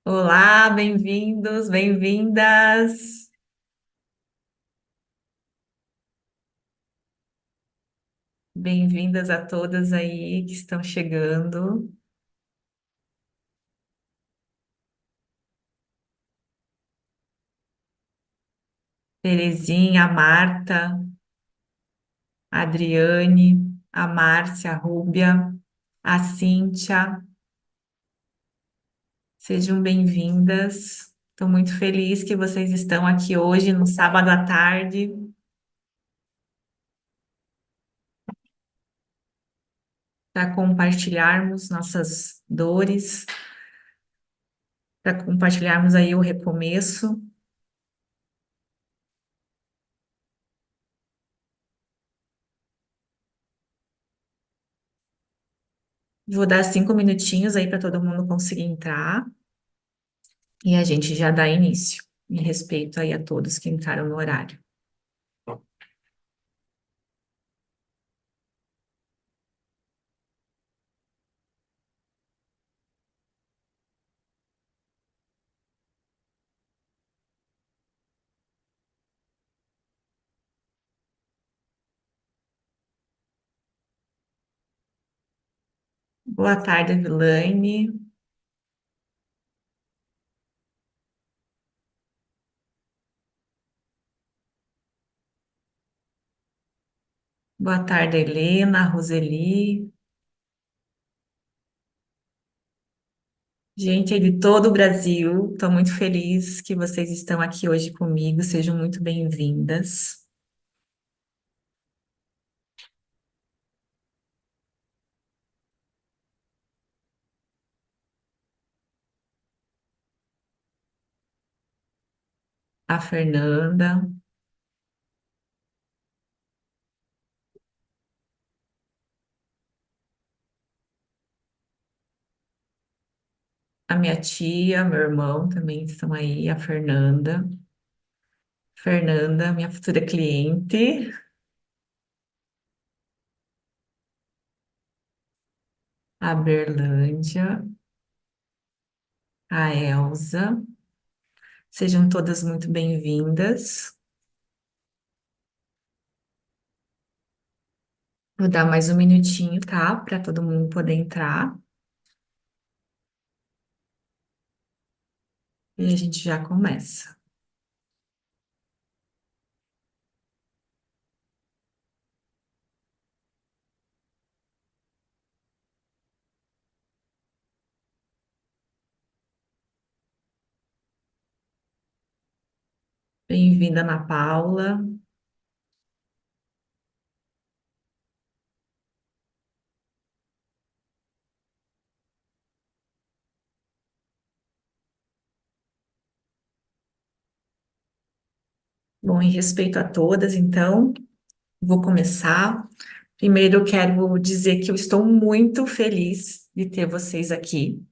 Olá, bem-vindos, bem-vindas. Bem-vindas a todas aí que estão chegando. Terezinha, a Marta, a Adriane, a Márcia, a Rúbia, a Cíntia. Sejam bem-vindas. Estou muito feliz que vocês estão aqui hoje, no sábado à tarde, para compartilharmos nossas dores, para compartilharmos aí o recomeço. Vou dar 5 minutinhos aí para todo mundo conseguir entrar. E a gente já dá início, em respeito aí a todos que entraram no horário. Boa tarde, Vilane. Boa tarde, Helena, Roseli. Gente aí de todo o Brasil, estou muito feliz que vocês estão aqui hoje comigo. Sejam muito bem-vindas. A Fernanda, a minha tia, meu irmão também estão aí. A Fernanda. Fernanda, minha futura cliente. A Berlândia, a Elza. Sejam todas muito bem-vindas. Vou dar mais um minutinho, tá? Para todo mundo poder entrar. E a gente já começa. Bem-vinda, Ana Paula. Bom, em respeito a todas, então, vou começar. Primeiro, eu quero dizer que eu estou muito feliz de ter vocês aqui.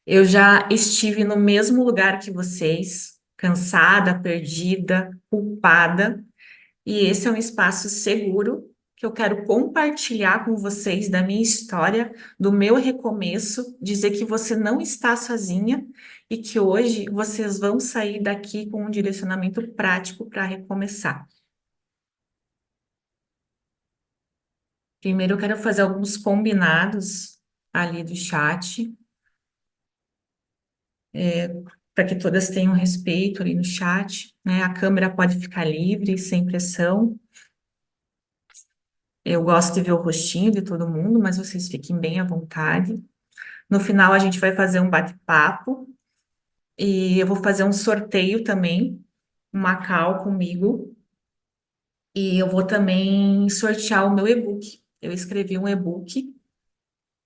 Eu já estive no mesmo lugar que vocês, cansada, perdida, culpada. E esse é um espaço seguro que eu quero compartilhar com vocês da minha história, do meu recomeço, dizer que você não está sozinha e que hoje vocês vão sair daqui com um direcionamento prático para recomeçar. Primeiro, eu quero fazer alguns combinados ali do chat, para que todas tenham respeito ali no chat, né? A câmera pode ficar livre, sem pressão. Eu gosto de ver o rostinho de todo mundo, mas vocês fiquem bem à vontade. No final, a gente vai fazer um bate-papo e eu vou fazer um sorteio também, uma call comigo, e eu vou também sortear o meu e-book. Eu escrevi um e-book,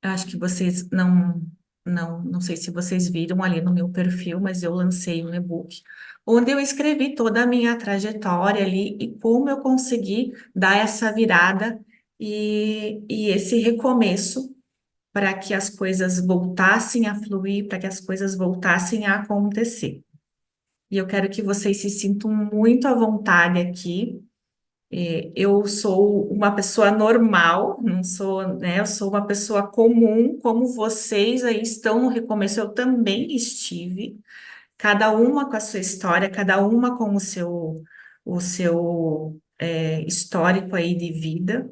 acho que vocês não sei se vocês viram ali no meu perfil, mas eu lancei um e-book, onde eu escrevi toda a minha trajetória ali e como eu consegui dar essa virada e esse recomeço para que as coisas voltassem a fluir, para que as coisas voltassem a acontecer. E eu quero que vocês se sintam muito à vontade aqui, Eu sou uma pessoa normal, não sou, né? Eu sou uma pessoa comum, como vocês aí estão no recomeço, eu também estive, cada uma com a sua história, cada uma com o seu histórico aí de vida,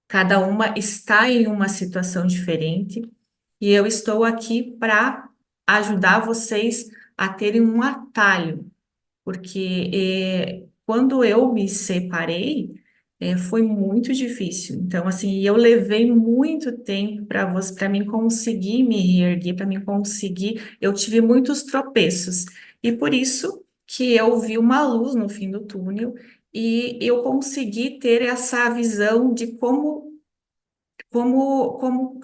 cada uma está em uma situação diferente, e eu estou aqui para ajudar vocês a terem um atalho porque quando eu me separei, foi muito difícil. Então, assim, eu levei muito tempo para mim conseguir me reerguer, para mim conseguir. Eu tive muitos tropeços, e por isso que eu vi uma luz no fim do túnel, e eu consegui ter essa visão de como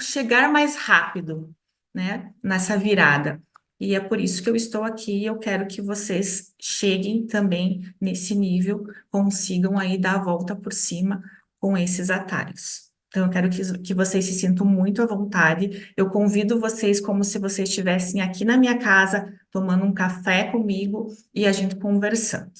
chegar mais rápido, né, nessa virada. E é por isso que eu estou aqui e eu quero que vocês cheguem também nesse nível, consigam aí dar a volta por cima com esses atalhos. Então, eu quero que vocês se sintam muito à vontade. Eu convido vocês como se vocês estivessem aqui na minha casa, tomando um café comigo e a gente conversando.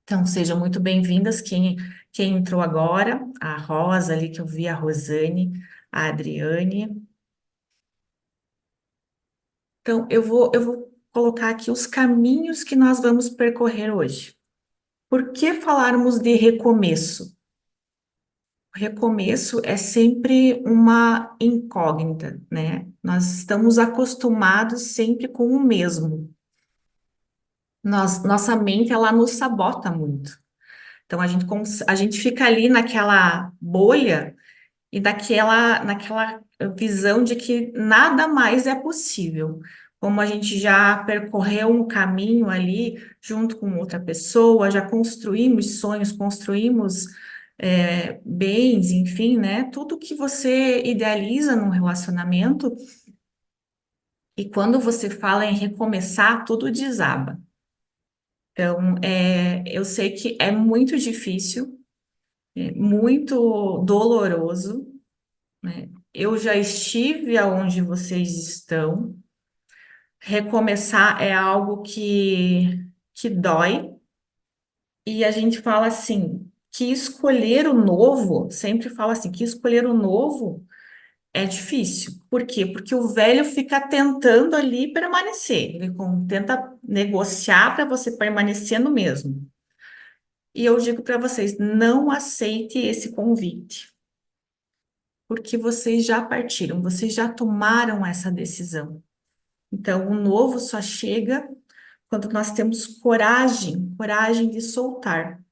Então, sejam muito bem-vindas quem entrou agora, a Rosa ali que eu vi, a Rosane, a Adriane. Então, eu vou colocar aqui os caminhos que nós vamos percorrer hoje. Por que falarmos de recomeço? Recomeço é sempre uma incógnita, né? Nós estamos acostumados sempre com o mesmo. Nossa mente, ela nos sabota muito. Então, a gente fica ali naquela bolha e naquela visão de que nada mais é possível. Como a gente já percorreu um caminho ali junto com outra pessoa, já construímos sonhos, construímos bens, enfim, né? Tudo que você idealiza num relacionamento, e quando você fala em recomeçar, tudo desaba. Então, eu sei que é muito difícil, muito doloroso, né? Eu já estive aonde vocês estão. Recomeçar é algo que dói, e a gente fala assim, que escolher o novo, sempre fala assim, que escolher o novo é difícil. Por quê? Porque o velho fica tentando ali permanecer, tenta negociar para você permanecer no mesmo. E eu digo para vocês, não aceite esse convite, porque vocês já partiram, vocês já tomaram essa decisão. Então, o novo só chega quando nós temos coragem de soltar.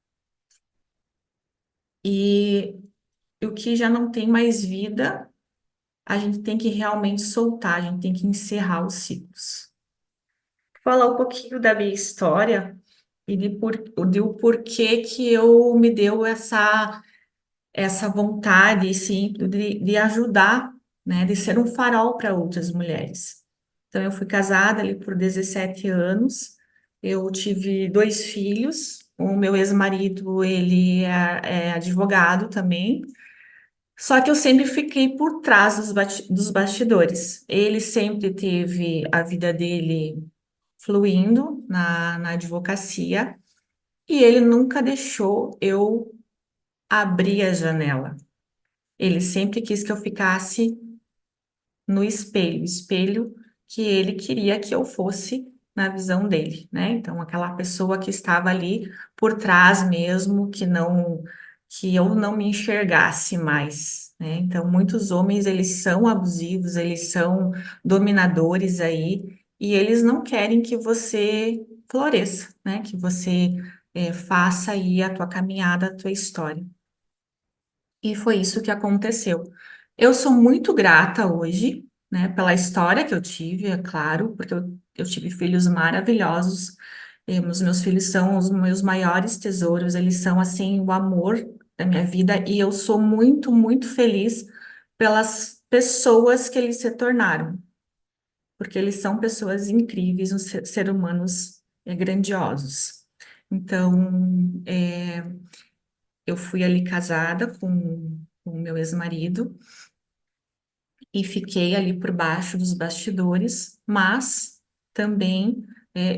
E o que já não tem mais vida, a gente tem que realmente soltar, a gente tem que encerrar os ciclos. Falar um pouquinho da minha história e de o porquê que eu me deu essa vontade, sim, de ajudar, né, de ser um farol para outras mulheres. Então, eu fui casada ali por 17 anos, eu tive dois filhos, o meu ex-marido, ele é advogado também, só que eu sempre fiquei por trás dos bastidores. Ele sempre teve a vida dele fluindo na advocacia, e ele nunca deixou eu abrir a janela. Ele sempre quis que eu ficasse no espelho, espelho que ele queria que eu fosse na visão dele, né? Então, aquela pessoa que estava ali por trás mesmo, que eu não me enxergasse mais, né? Então, muitos homens, eles são abusivos, eles são dominadores aí, e eles não querem que você floresça, né? Que você faça aí a tua caminhada, a tua história. E foi isso que aconteceu. Eu sou muito grata hoje, né, pela história que eu tive, é claro, porque eu tive filhos maravilhosos. Os meus filhos são os meus maiores tesouros, eles são, assim, o amor da minha vida, e eu sou muito, muito feliz pelas pessoas que eles se tornaram, porque eles são pessoas incríveis, uns ser humanos grandiosos. Então, eu fui ali casada com o meu ex-marido e fiquei ali por baixo dos bastidores, mas também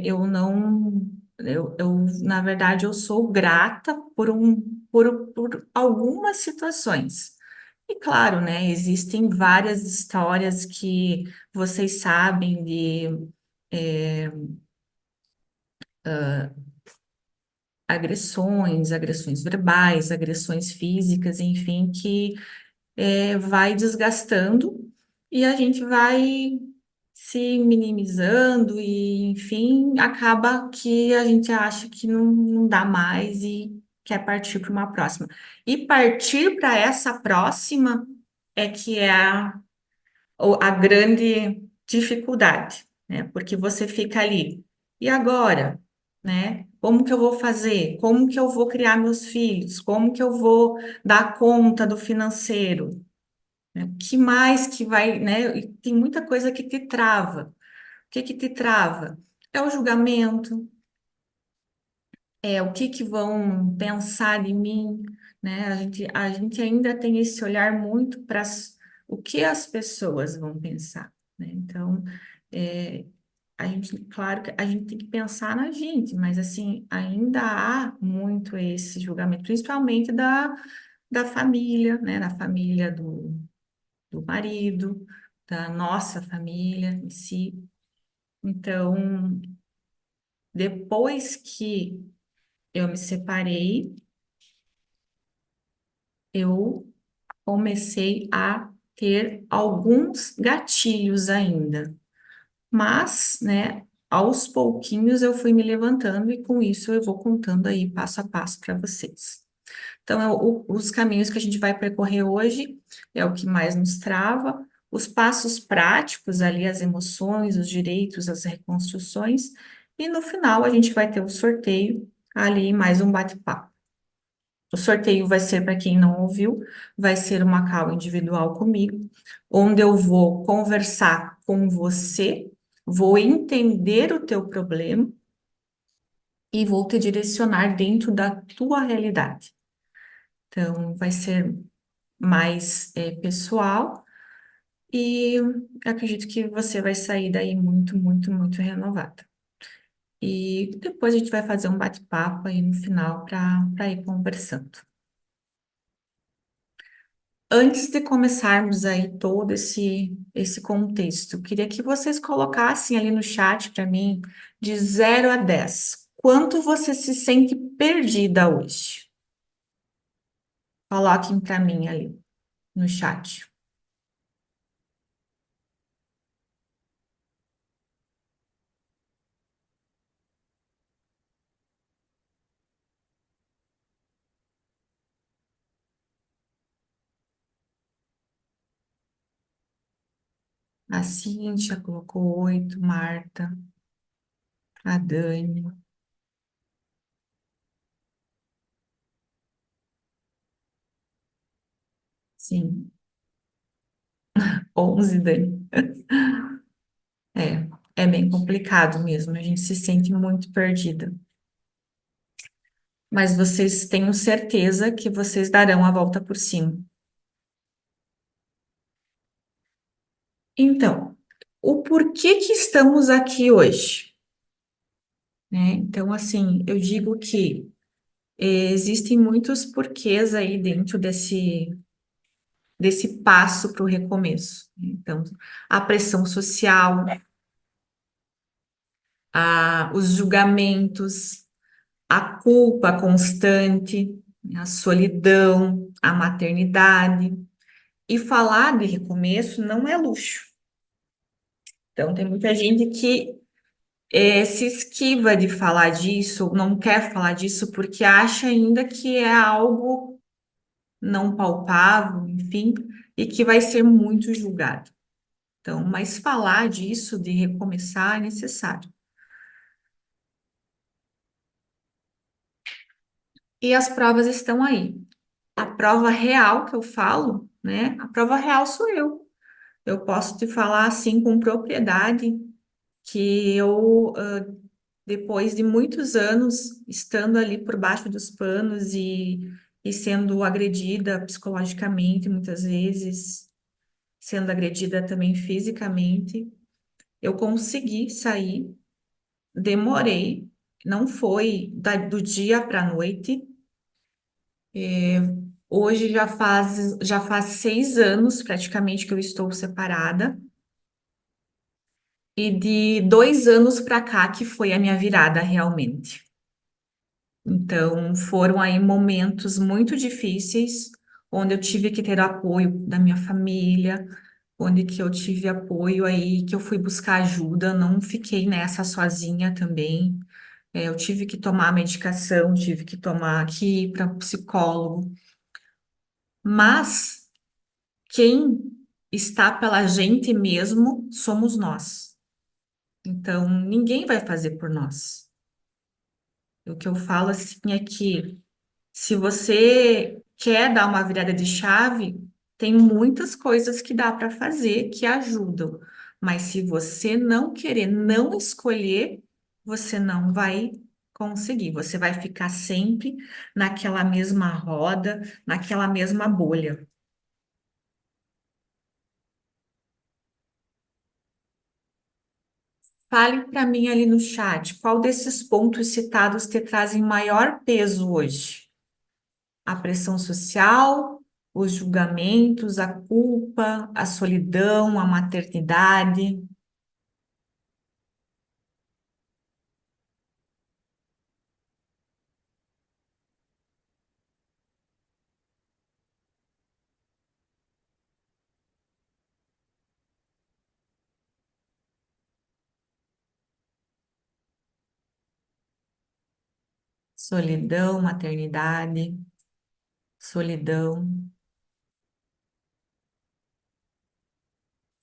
eu não. Na verdade, eu sou grata por algumas situações. E claro, né, existem várias histórias que vocês sabem de é, agressões verbais, agressões físicas, enfim, que vai desgastando e a gente vai se minimizando e, enfim, acaba que a gente acha que não dá mais e quer partir para uma próxima. E partir para essa próxima é que é a grande dificuldade, né? Porque você fica ali, e agora, né? Como que eu vou fazer? Como que eu vou criar meus filhos? Como que eu vou dar conta do financeiro? Né? O que mais que vai, né? E tem muita coisa que te trava. O que que te trava? É o julgamento, é o que que vão pensar de mim, né? A gente ainda tem esse olhar muito para o que as pessoas vão pensar, né? Então, é, claro que a gente tem que pensar na gente, mas assim, ainda há muito esse julgamento, principalmente da família, né? Da família do marido, da nossa família em si. Então, depois que eu me separei, eu comecei a ter alguns gatilhos ainda, mas, né, aos pouquinhos eu fui me levantando e com isso eu vou contando aí passo a passo para vocês. Então, os caminhos que a gente vai percorrer hoje é o que mais nos trava, os passos práticos ali, as emoções, os direitos, as reconstruções, e no final a gente vai ter o sorteio ali, mais um bate-papo. O sorteio vai ser, para quem não ouviu, vai ser uma call individual comigo, onde eu vou conversar com você, vou entender o teu problema e vou te direcionar dentro da tua realidade. Então, vai ser mais pessoal e acredito que você vai sair daí muito, muito, muito renovada. E depois a gente vai fazer um bate-papo aí no final para ir conversando. Antes de começarmos aí todo esse contexto, queria que vocês colocassem ali no chat para mim de 0 a 10. Quanto você se sente perdida hoje? Coloquem para mim ali no chat. A Cíntia colocou 8, Marta, a Dani, sim, 11, Dani. É bem complicado mesmo, a gente se sente muito perdida. Mas vocês tenham certeza que vocês darão a volta por cima. Então, o porquê que estamos aqui hoje, né? Então, assim, eu digo que existem muitos porquês aí dentro desse passo para o recomeço. Então, a pressão social, os julgamentos, a culpa constante, a solidão, a maternidade. E falar de recomeço não é luxo. Então, tem muita gente que se esquiva de falar disso, não quer falar disso, porque acha ainda que é algo não palpável, enfim, e que vai ser muito julgado. Então, mas falar disso, de recomeçar, é necessário. E as provas estão aí. A prova real que eu falo, né? A prova real sou eu. Eu posso te falar assim com propriedade que eu, depois de muitos anos estando ali por baixo dos panos e sendo agredida psicologicamente, muitas vezes, sendo agredida também fisicamente, eu consegui sair, demorei, não foi do dia para a noite. É, hoje já faz 6 anos praticamente que eu estou separada, e de 2 anos para cá que foi a minha virada realmente. Então, foram aí momentos muito difíceis, onde eu tive que ter apoio da minha família, onde que eu tive apoio aí, que eu fui buscar ajuda, não fiquei nessa sozinha também. Eu tive que tomar medicação, tive que tomar aqui ir para psicólogo, mas quem está pela gente mesmo somos nós. Então, ninguém vai fazer por nós. O que eu falo assim é que se você quer dar uma virada de chave, tem muitas coisas que dá para fazer que ajudam. Mas se você não querer, não escolher, você não vai conseguir. Você vai ficar sempre naquela mesma roda, naquela mesma bolha. Fale para mim ali no chat, qual desses pontos citados te trazem maior peso hoje? A pressão social, os julgamentos, a culpa, a solidão, a maternidade, solidão, maternidade, solidão,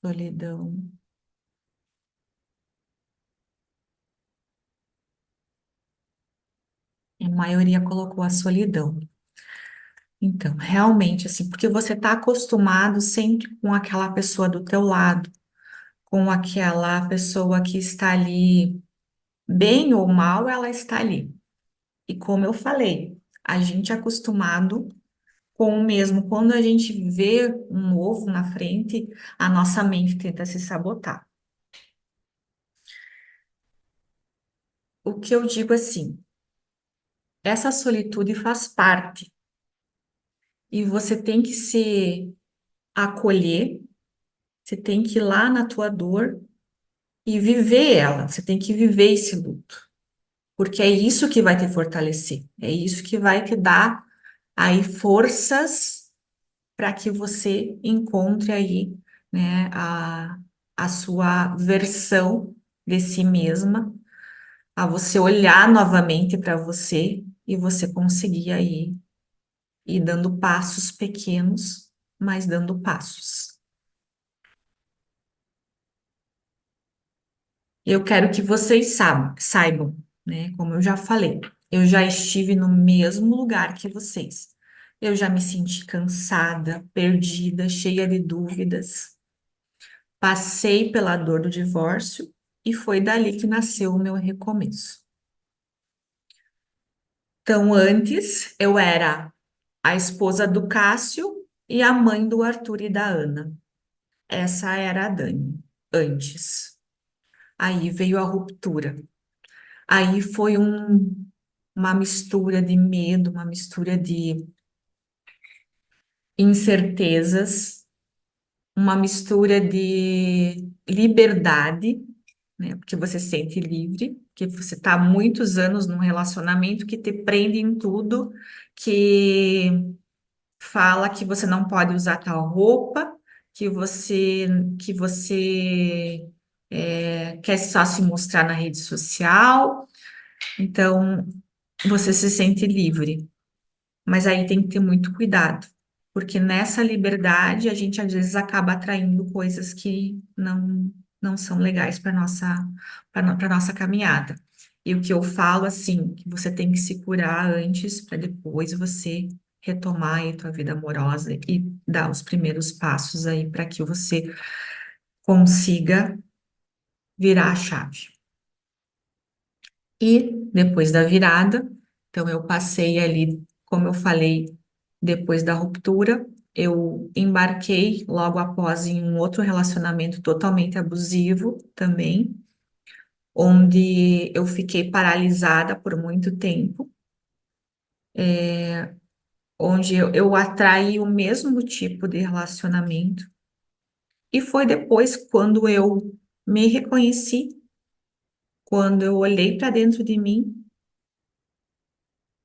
solidão. A maioria colocou a solidão. Então, realmente, assim, porque você está acostumado sempre com aquela pessoa do teu lado, com aquela pessoa que está ali, bem ou mal, ela está ali. E como eu falei, a gente é acostumado com o mesmo. Quando a gente vê um novo na frente, a nossa mente tenta se sabotar. O que eu digo assim, essa solitude faz parte e você tem que se acolher, você tem que ir lá na tua dor e viver ela. Você tem que viver esse luto, porque é isso que vai te fortalecer, é isso que vai te dar aí forças para que você encontre aí, né, a sua versão de si mesma, a você olhar novamente para você e você conseguir aí ir dando passos pequenos, mas dando passos. Eu quero que vocês saibam, né, como eu já falei, eu já estive no mesmo lugar que vocês. Eu já me senti cansada, perdida, cheia de dúvidas. Passei pela dor do divórcio e foi dali que nasceu o meu recomeço. Então, antes eu era a esposa do Cássio e a mãe do Arthur e da Ana. Essa era a Dani, antes. Aí veio a ruptura. Aí foi uma mistura de medo, uma mistura de incertezas, uma mistura de liberdade, né? Porque você se sente livre, que você está há muitos anos num relacionamento que te prende em tudo, que fala que você não pode usar tal roupa, que você quer só se mostrar na rede social, então você se sente livre. Mas aí tem que ter muito cuidado, porque nessa liberdade a gente às vezes acaba atraindo coisas que não são legais para nossa caminhada. E o que eu falo assim, que você tem que se curar antes para depois você retomar aí tua vida amorosa e dar os primeiros passos aí para que você consiga virar a chave. E depois da virada, então eu passei ali, como eu falei, depois da ruptura, eu embarquei logo após em um outro relacionamento totalmente abusivo também. onde eu fiquei paralisada por muito tempo, onde eu atraí o mesmo tipo de relacionamento. E foi depois, quando eu me reconheci, quando eu olhei para dentro de mim,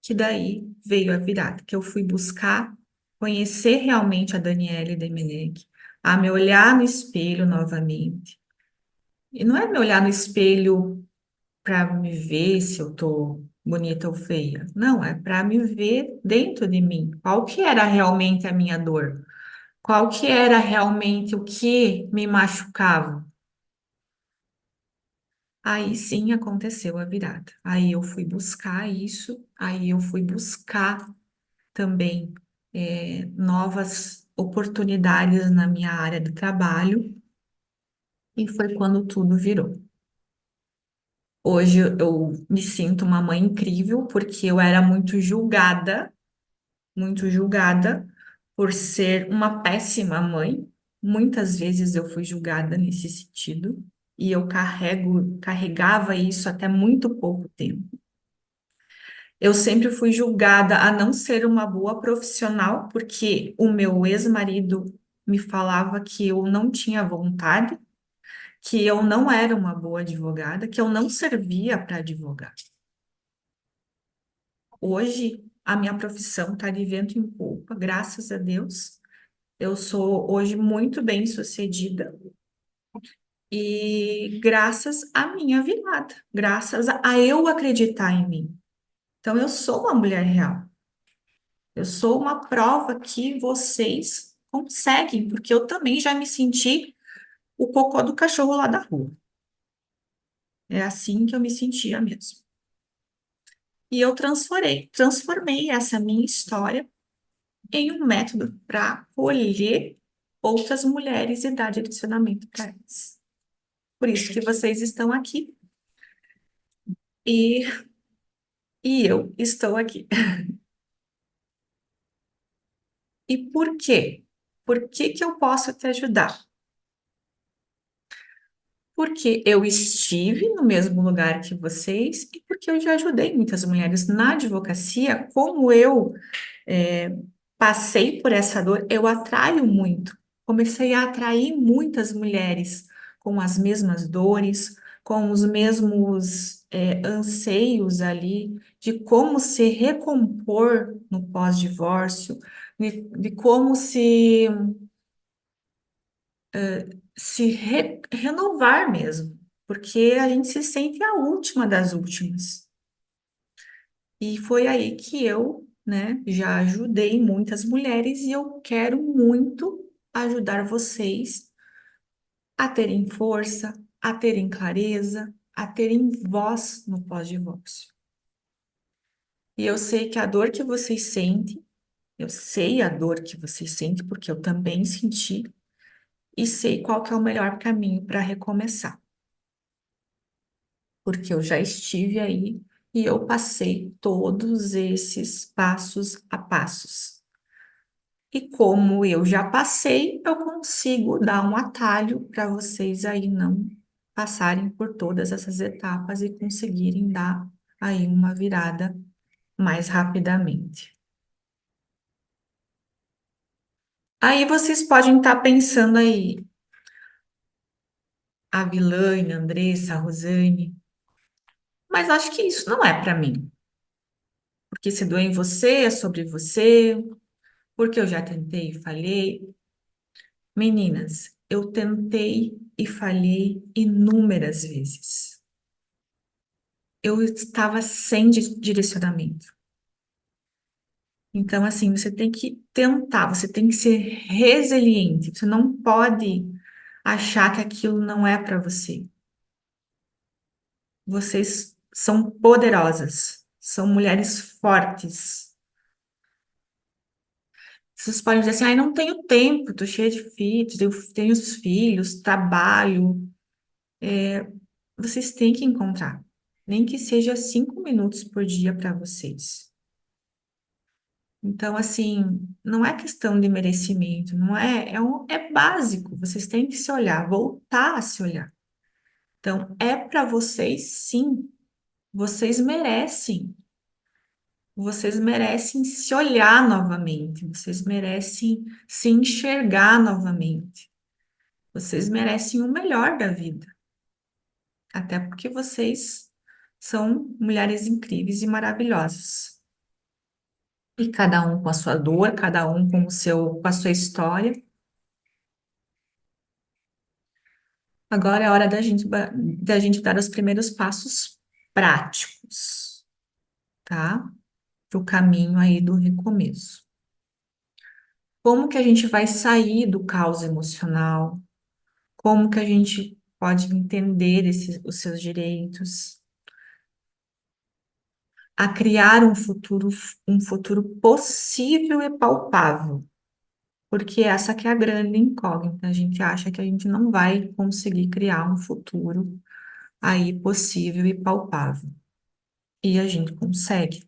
que daí veio a virada, que eu fui buscar conhecer realmente a Daniele Demeneg, a me olhar no espelho novamente. E não é me olhar no espelho para me ver se eu tô bonita ou feia. Não, é para me ver dentro de mim. Qual que era realmente a minha dor? Qual que era realmente o que me machucava? Aí sim aconteceu a virada. Aí eu fui buscar isso, aí eu fui buscar também novas oportunidades na minha área de trabalho, e foi quando tudo virou. Hoje eu me sinto uma mãe incrível, porque eu era muito julgada por ser uma péssima mãe. Muitas vezes eu fui julgada nesse sentido, e eu carregava isso até muito pouco tempo. Eu sempre fui julgada a não ser uma boa profissional, porque o meu ex-marido me falava que eu não tinha vontade, que eu não era uma boa advogada, que eu não servia para advogar. Hoje, a minha profissão está de vento em popa, graças a Deus. Eu sou hoje muito bem-sucedida e graças à minha virada, graças a eu acreditar em mim. Então, eu sou uma mulher real. Eu sou uma prova que vocês conseguem, porque eu também já me senti o cocô do cachorro lá da rua. É assim que eu me sentia mesmo. E eu transformei essa minha história em um método para colher outras mulheres e dar direcionamento para elas. Por isso que vocês estão aqui e, e eu estou aqui. E por quê? Por que que eu posso te ajudar? Porque eu estive no mesmo lugar que vocês e porque eu já ajudei muitas mulheres na advocacia, como eu é, passei por essa dor, eu atraio muito. Comecei a atrair muitas mulheres com as mesmas dores, com os mesmos anseios ali de como se recompor no pós-divórcio, de como se renovar mesmo, porque a gente se sente a última das últimas. E foi aí que eu, né, já ajudei muitas mulheres e eu quero muito ajudar vocês a terem força, a terem clareza, a terem voz no pós-divórcio. E eu sei que a dor que vocês sentem, eu sei a dor que vocês sentem, porque eu também senti, e sei qual que é o melhor caminho para recomeçar. Porque eu já estive aí e eu passei todos esses passos a passos. E como eu já passei, eu consigo dar um atalho para vocês aí não passarem por todas essas etapas e conseguirem dar aí uma virada mais rapidamente. Aí vocês podem estar pensando aí, a Vilane, a Andressa, a Rosane, mas acho que isso não é para mim, porque se doer em você, é sobre você, porque eu já tentei e falhei. Meninas, eu tentei e falhei inúmeras vezes. Eu estava sem direcionamento. Então, assim, você tem que tentar, você tem que ser resiliente. Você não pode achar que aquilo não é para você. Vocês são poderosas, são mulheres fortes. Vocês podem dizer assim, ai, não tenho tempo, tô cheia de filhos, eu tenho os filhos, trabalho. Vocês têm que encontrar, nem que seja 5 minutos por dia para vocês. Então, assim, não é questão de merecimento, não é, é básico. Vocês têm que se olhar, voltar a se olhar. Então, é para vocês, sim. Vocês merecem. Vocês merecem se olhar novamente. Vocês merecem se enxergar novamente. Vocês merecem o melhor da vida. Até porque vocês são mulheres incríveis e maravilhosas. E cada um com a sua dor, cada um com com a sua história. Agora é hora da gente dar os primeiros passos práticos, tá? Para o caminho aí do recomeço. Como que a gente vai sair do caos emocional? Como que a gente pode entender os seus direitos? A criar um futuro possível e palpável. Porque essa que é a grande incógnita. A gente acha que a gente não vai conseguir criar um futuro aí possível e palpável. E a gente consegue.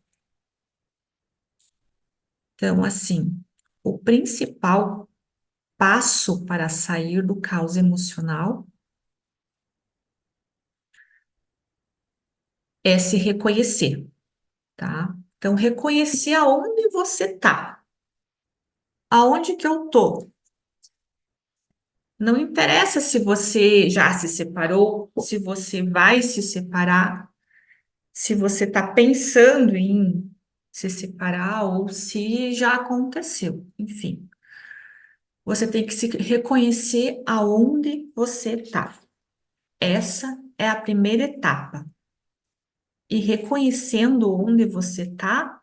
Então, assim, o principal passo para sair do caos emocional é se reconhecer, tá? Então, reconhecer aonde você tá. Aonde que eu tô? Não interessa se você já se separou, se você vai se separar, se você está pensando em se separar ou se já aconteceu. Enfim, você tem que se reconhecer aonde você está. Essa é a primeira etapa. E reconhecendo onde você está,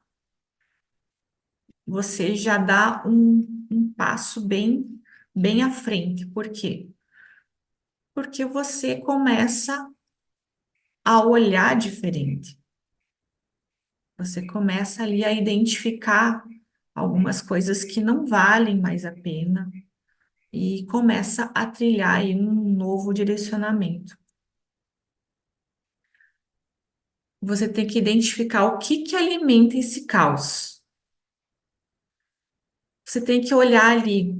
você já dá um passo bem à frente. Por quê? Porque você começa a olhar diferente. Você começa ali a identificar algumas coisas que não valem mais a pena e começa a trilhar aí um novo direcionamento. Você tem que identificar o que que alimenta esse caos. Você tem que olhar ali.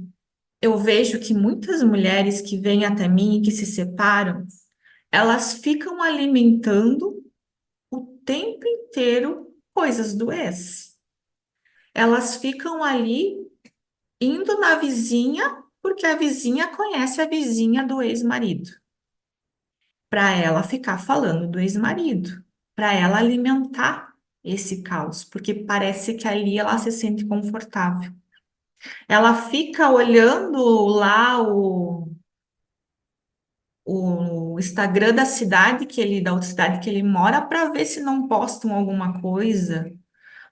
Eu vejo que muitas mulheres que vêm até mim e que se separam, elas ficam alimentando o tempo inteiro coisas do ex. Elas ficam ali indo na vizinha, porque a vizinha conhece a vizinha do ex-marido, para ela ficar falando do ex-marido, para ela alimentar esse caos, porque parece que ali ela se sente confortável. Ela fica olhando lá o Instagram da cidade da outra cidade que ele mora, para ver se não postam alguma coisa,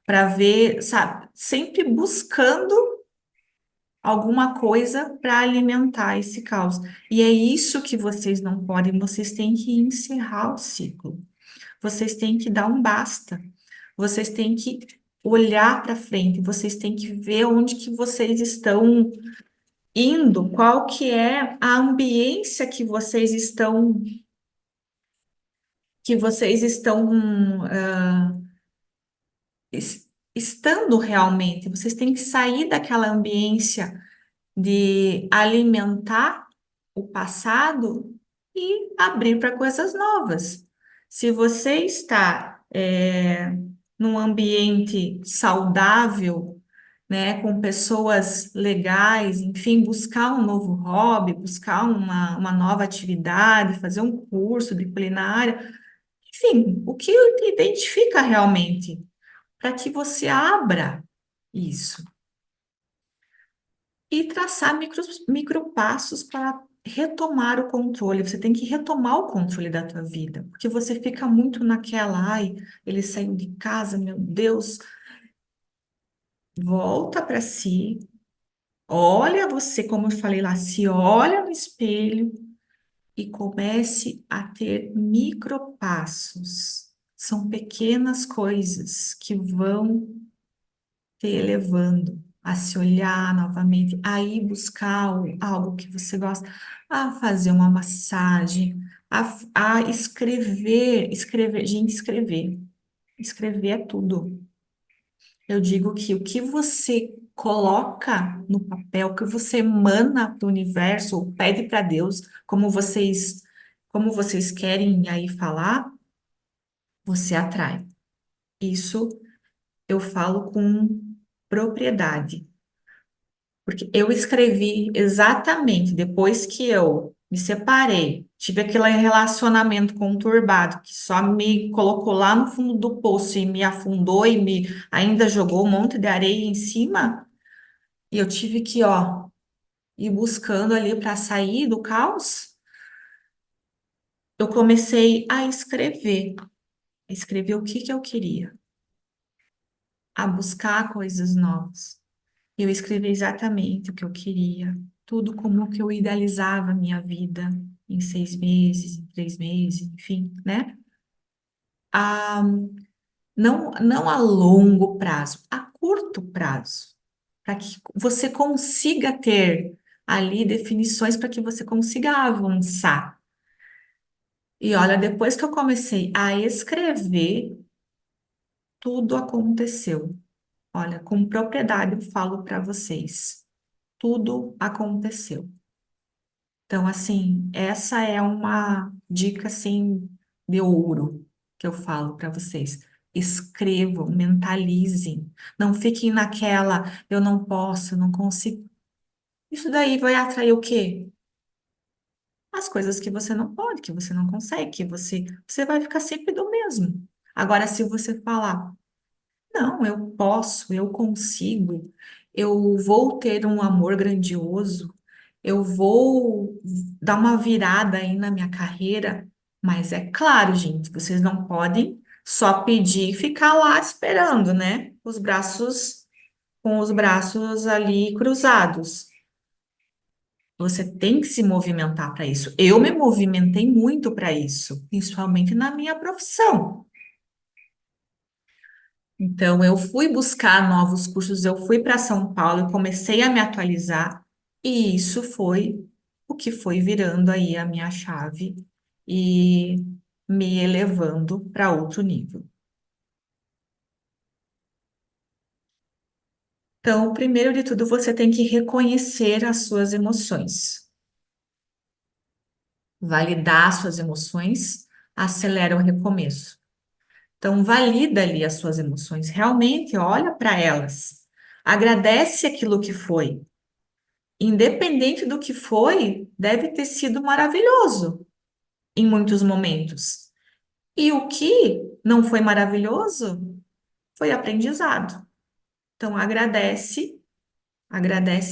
para ver, sabe, sempre buscando alguma coisa para alimentar esse caos. E é isso que vocês não podem, vocês têm que encerrar o ciclo. Vocês têm que dar um basta. Vocês têm que olhar para frente, vocês têm que ver onde que vocês estão indo, qual que é a ambiência que vocês estão estando realmente. Vocês têm que sair daquela ambiência de alimentar o passado e abrir para coisas novas. Se você está num ambiente saudável, né, com pessoas legais, enfim, buscar um novo hobby, buscar uma nova atividade, fazer um curso de culinária, enfim, o que te identifica realmente, para que você abra isso e traçar micro passos para retomar o controle. Você tem que retomar o controle da tua vida, porque você fica muito naquela, ai, ele saiu de casa, meu Deus, volta para si, olha você, como eu falei lá, se olha no espelho e comece a ter micropassos. São pequenas coisas que vão te elevando a se olhar novamente, a ir buscar algo que você gosta, a fazer uma massagem, a escrever, gente, escrever é tudo. Eu digo que o que você coloca no papel, o que você emana para o universo, ou pede para Deus, como vocês como vocês querem aí falar, você atrai. Isso eu falo com propriedade, porque eu escrevi exatamente depois que eu me separei, tive aquele relacionamento conturbado que só me colocou lá no fundo do poço e me afundou e me ainda jogou um monte de areia em cima, e eu tive que, ó, ir buscando ali para sair do caos. Eu comecei a escrever o que que eu queria, a buscar coisas novas. Eu escrevi exatamente o que eu queria, tudo como que eu idealizava a minha vida em 6 meses, em 3 meses, enfim, né? A, não a longo prazo, a curto prazo, para que você consiga ter ali definições para que você consiga avançar. E olha, depois que eu comecei a escrever, tudo aconteceu. Olha, com propriedade eu falo para vocês, tudo aconteceu. Então, assim, essa é uma dica assim de ouro que eu falo para vocês. Escrevam, mentalizem, não fiquem naquela, eu não posso, eu não consigo. Isso daí vai atrair o quê? As coisas que você não pode, que você não consegue, que você vai ficar sempre do mesmo. Agora, se você falar, não, eu posso, eu consigo, eu vou ter um amor grandioso, eu vou dar uma virada aí na minha carreira, mas é claro, gente, vocês não podem só pedir e ficar lá esperando, né? Com os braços ali cruzados. Você tem que se movimentar para isso. Eu me movimentei muito para isso, principalmente na minha profissão. Então, eu fui buscar novos cursos, eu fui para São Paulo, eu comecei a me atualizar, e isso foi o que foi virando aí a minha chave e me elevando para outro nível. Então, primeiro de tudo, você tem que reconhecer as suas emoções, validar as suas emoções, acelera o recomeço. Então, valida ali as suas emoções, realmente olha para elas, agradece aquilo que foi. Independente do que foi, deve ter sido maravilhoso em muitos momentos. E o que não foi maravilhoso foi aprendizado. Então, agradece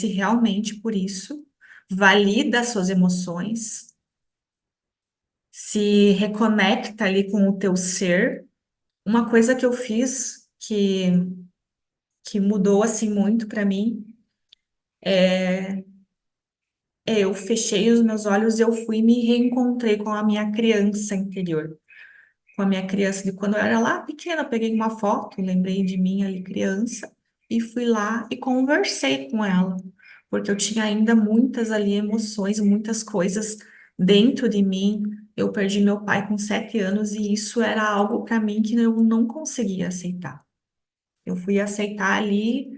realmente por isso, valida as suas emoções, se reconecta ali com o teu ser. Uma coisa que eu fiz que mudou assim muito para mim é eu fechei os meus olhos e eu fui e me reencontrei com a minha criança interior. Com a minha criança de quando eu era lá pequena. Eu peguei uma foto, lembrei de mim ali criança e fui lá e conversei com ela, porque eu tinha ainda muitas ali emoções, muitas coisas dentro de mim. Eu perdi meu pai com 7 anos e isso era algo para mim que eu não conseguia aceitar. Eu fui aceitar ali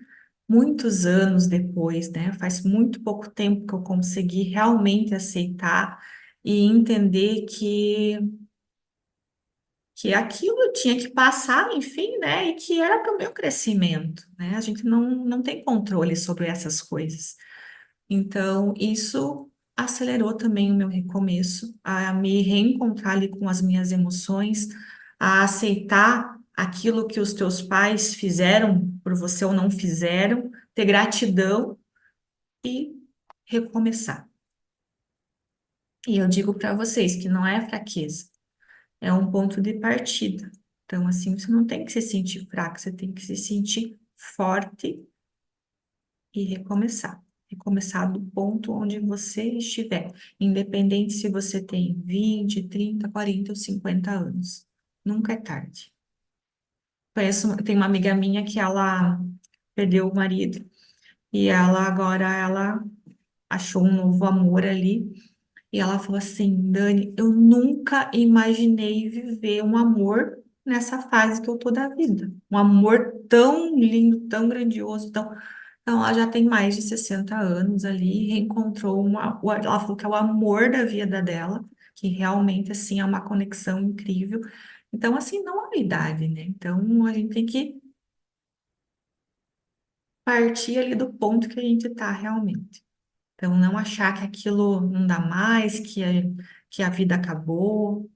muitos anos depois, né? Faz muito pouco tempo que eu consegui realmente aceitar e entender que aquilo tinha que passar, enfim, né? E que era para o meu crescimento, né? A gente não tem controle sobre essas coisas. Então, isso acelerou também o meu recomeço, a me reencontrar ali com as minhas emoções, a aceitar aquilo que os teus pais fizeram por você ou não fizeram, ter gratidão e recomeçar. E eu digo para vocês que não é fraqueza. É um ponto de partida. Então, assim, você não tem que se sentir fraco, você tem que se sentir forte e recomeçar. Recomeçar do ponto onde você estiver, independente se você tem 20, 30, 40 ou 50 anos. Nunca é tarde. Tem uma amiga minha que ela perdeu o marido e ela achou um novo amor ali. E ela falou assim, Dani, eu nunca imaginei viver um amor nessa fase que eu tô da vida. Um amor tão lindo, tão grandioso, tão... Então, ela já tem mais de 60 anos ali, reencontrou ela falou que é o amor da vida dela, que realmente, assim, é uma conexão incrível. Então, assim, não há idade, né? Então, a gente tem que partir ali do ponto que a gente está realmente. Então, não achar que aquilo não dá mais, que a vida acabou.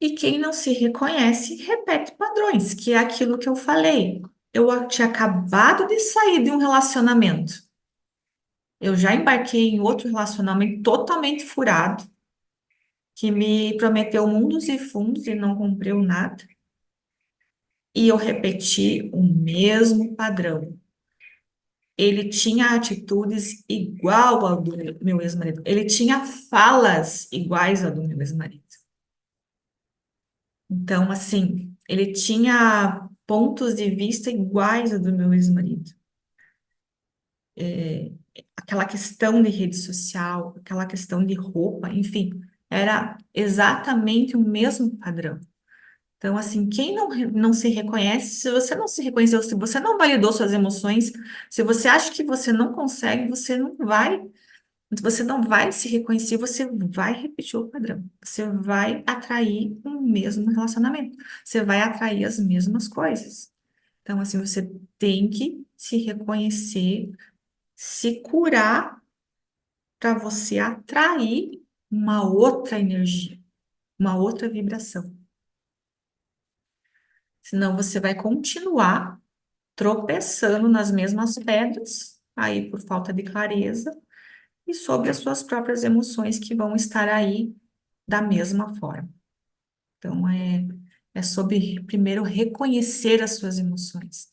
E quem não se reconhece, repete padrões, que é aquilo que eu falei. Eu tinha acabado de sair de um relacionamento. Eu já embarquei em outro relacionamento totalmente furado, que me prometeu mundos e fundos e não cumpriu nada. E eu repeti o mesmo padrão. Ele tinha atitudes igual ao do meu ex-marido. Ele tinha falas iguais ao do meu ex-marido. Então, assim, ele tinha pontos de vista iguais ao do meu ex-marido. Aquela questão de rede social, aquela questão de roupa, enfim, era exatamente o mesmo padrão. Então, assim, quem não se reconhece, se você não se reconheceu, se você não validou suas emoções, se você acha que você não consegue, você não vai se reconhecer, você vai repetir o padrão. Você vai atrair o mesmo relacionamento. Você vai atrair as mesmas coisas. Então, assim, você tem que se reconhecer, se curar para você atrair uma outra energia, uma outra vibração. Senão você vai continuar tropeçando nas mesmas pedras, aí por falta de clareza, e sobre as suas próprias emoções que vão estar aí da mesma forma. Então, é sobre primeiro reconhecer as suas emoções,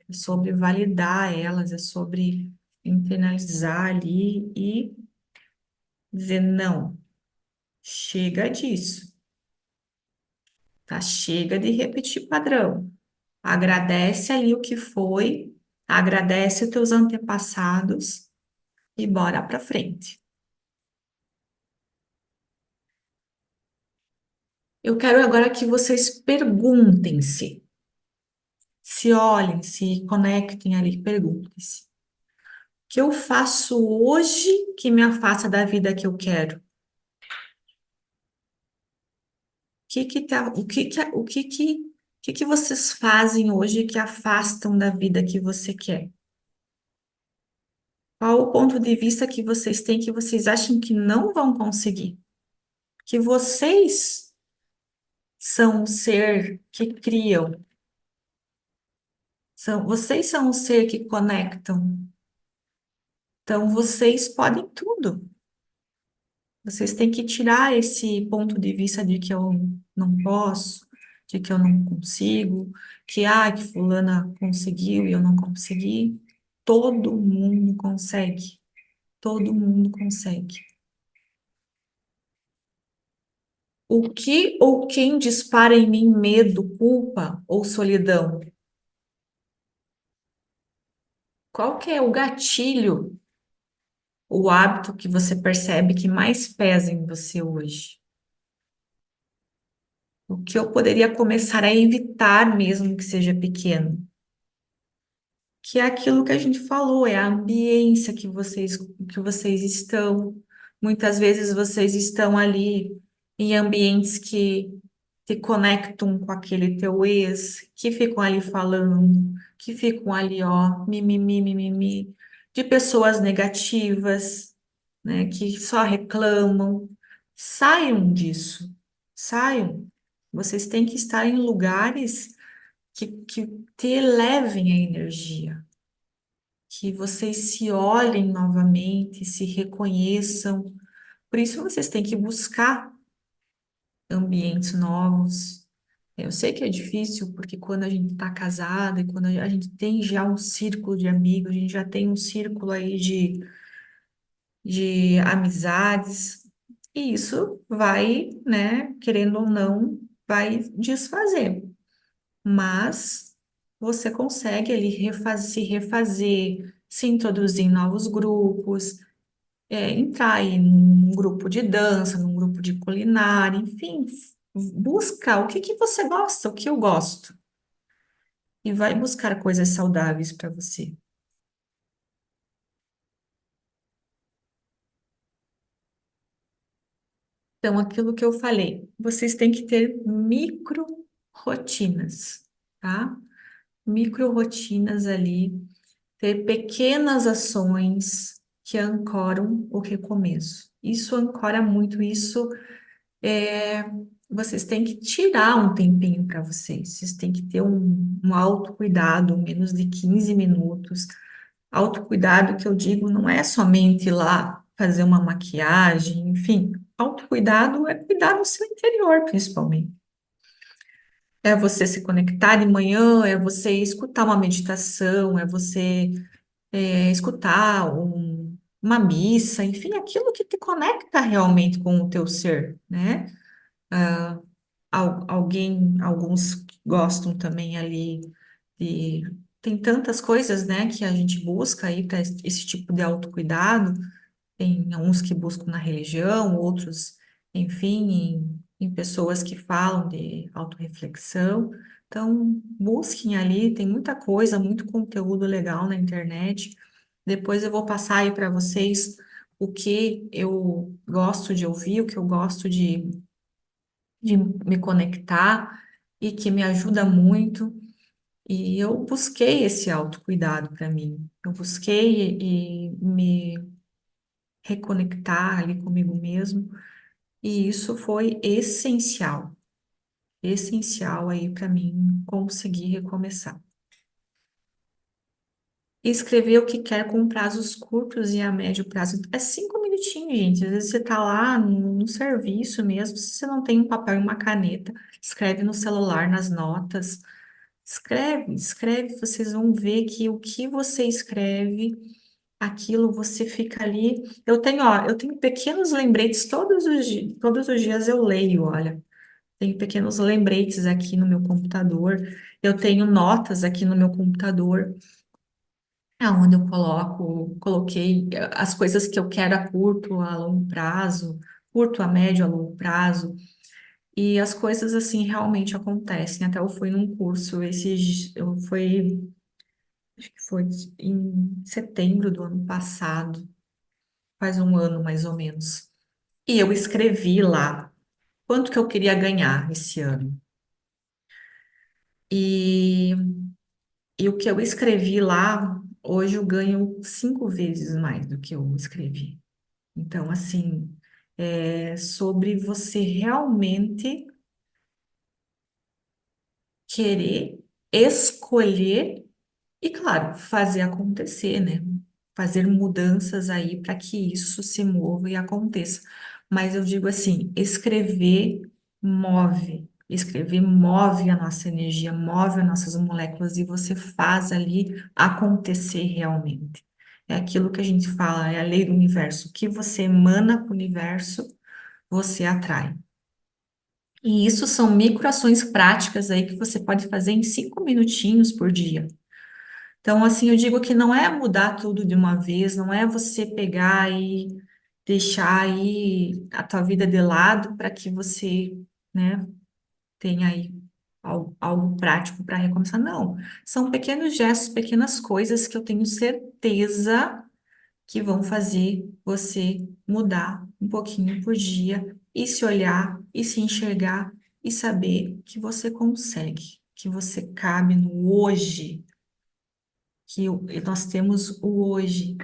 é sobre validar elas, é sobre internalizar ali e dizer, não, chega disso, tá? Chega de repetir padrão. Agradece ali o que foi, agradece os teus antepassados e bora para frente. Eu quero agora que vocês se olhem, se conectem ali, perguntem-se. O que eu faço hoje que me afasta da vida que eu quero? O que que vocês fazem hoje que afastam da vida que você quer? Qual o ponto de vista que vocês têm que vocês acham que não vão conseguir? Que vocês são o ser que criam, vocês são o ser que conectam. Então, vocês podem tudo. Vocês têm que tirar esse ponto de vista de que eu não posso, de que eu não consigo, que fulana conseguiu e eu não consegui. Todo mundo consegue. Todo mundo consegue. O que ou quem dispara em mim medo, culpa ou solidão? Qual que é o gatilho, o hábito que você percebe que mais pesa em você hoje? O que eu poderia começar a evitar, mesmo que seja pequeno? Que é aquilo que a gente falou, é a ambiência que vocês estão. Muitas vezes vocês estão ali em ambientes que te conectam com aquele teu ex, que ficam ali falando, que ficam ali, ó, mimimi, mimimi, de pessoas negativas, né, que só reclamam. Saiam disso, saiam. Vocês têm que estar em lugares que te elevem a energia, que vocês se olhem novamente, se reconheçam. Por isso vocês têm que buscar ambientes novos. Eu sei que é difícil, porque quando a gente está casada e quando a gente tem já um círculo de amigos, a gente já tem um círculo aí de amizades, e isso vai, né, querendo ou não, vai desfazer. Mas você consegue ali se refazer, se introduzir em novos grupos, entrar aí num grupo de dança, num grupo de culinária, enfim, busca o que que você gosta, o que eu gosto, e vai buscar coisas saudáveis para você. Então, aquilo que eu falei, vocês têm que ter micro rotinas, tá? Micro rotinas ali, ter pequenas ações que ancoram o recomeço. Isso ancora muito, isso é, vocês têm que tirar um tempinho para vocês. Vocês têm que ter um autocuidado, menos de 15 minutos. Autocuidado que eu digo não é somente ir lá fazer uma maquiagem, enfim. Autocuidado é cuidar do seu interior, principalmente. É você se conectar de manhã, é você escutar uma meditação, é você escutar uma missa, enfim, aquilo que te conecta realmente com o teu ser, né? Alguns que gostam também ali de. Tem tantas coisas, né, que a gente busca aí para esse tipo de autocuidado. Tem uns que buscam na religião, outros, enfim, em pessoas que falam de autorreflexão. Então, busquem ali, tem muita coisa, muito conteúdo legal na internet. Depois eu vou passar aí para vocês o que eu gosto de ouvir, o que eu gosto de me conectar e que me ajuda muito. E eu busquei esse autocuidado para mim. Eu busquei e me reconectar ali comigo mesmo, e isso foi essencial aí para mim conseguir recomeçar. Escrever o que quer com prazos curtos e a médio prazo. É 5 minutinhos, gente. Às vezes você está lá no serviço mesmo, se você não tem um papel e uma caneta, escreve no celular, nas notas. Escreve, escreve, vocês vão ver que o que você escreve, aquilo você fica ali. Eu tenho pequenos lembretes todos os dias eu leio, olha. Tenho pequenos lembretes aqui no meu computador. Eu tenho notas aqui no meu computador, onde eu coloquei as coisas que eu quero a curto, a longo prazo, curto, a médio, a longo prazo. E as coisas assim realmente acontecem. Até eu fui num curso, acho que foi em setembro do ano passado, faz um ano mais ou menos. E eu escrevi lá quanto que eu queria ganhar esse ano. E, e o que eu escrevi lá, hoje eu ganho 5 vezes mais do que eu escrevi. Então, assim, é sobre você realmente querer escolher. E claro, fazer acontecer, né? Fazer mudanças aí para que isso se mova e aconteça. Mas eu digo assim, escrever move. Escrever move a nossa energia, move as nossas moléculas e você faz ali acontecer realmente. É aquilo que a gente fala, é a lei do universo. O que você emana para o universo, você atrai. E isso são microações práticas aí que você pode fazer em 5 minutinhos por dia. Então, assim, eu digo que não é mudar tudo de uma vez, não é você pegar e deixar aí a tua vida de lado para que você, né, tenha aí algo prático para recomeçar. Não, são pequenos gestos, pequenas coisas que eu tenho certeza que vão fazer você mudar um pouquinho por dia e se olhar e se enxergar e saber que você consegue, que você cabe no hoje nós temos o hoje.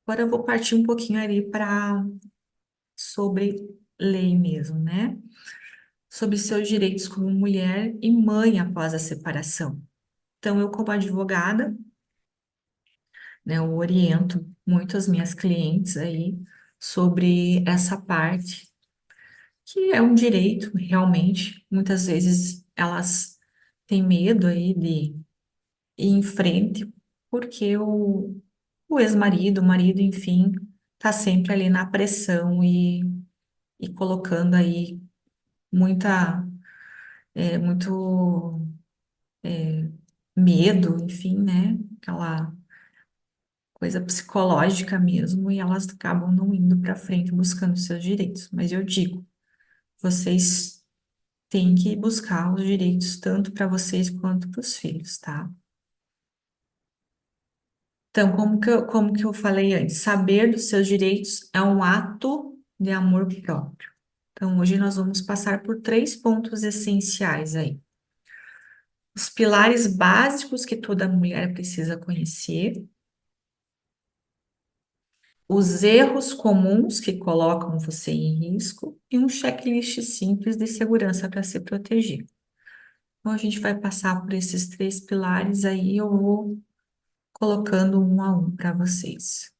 Agora eu vou partir um pouquinho ali para sobre lei mesmo, né? Sobre seus direitos como mulher e mãe após a separação. Então, eu como advogada, né, eu oriento muito as minhas clientes aí sobre essa parte, que é um direito, realmente. Muitas vezes elas têm medo aí de ir em frente, porque o ex-marido, o marido, enfim, tá sempre ali na pressão e colocando aí muito medo, enfim, né? Aquela coisa psicológica mesmo, e elas acabam não indo para frente buscando seus direitos. Mas eu digo, vocês têm que buscar os direitos tanto para vocês quanto para os filhos, tá? Então, como que eu falei antes, saber dos seus direitos é um ato de amor próprio. Então, hoje nós vamos passar por três pontos essenciais aí. Os pilares básicos que toda mulher precisa conhecer, os erros comuns que colocam você em risco e um checklist simples de segurança para se proteger. Então, a gente vai passar por esses três pilares aí, eu vou colocando um a um para vocês.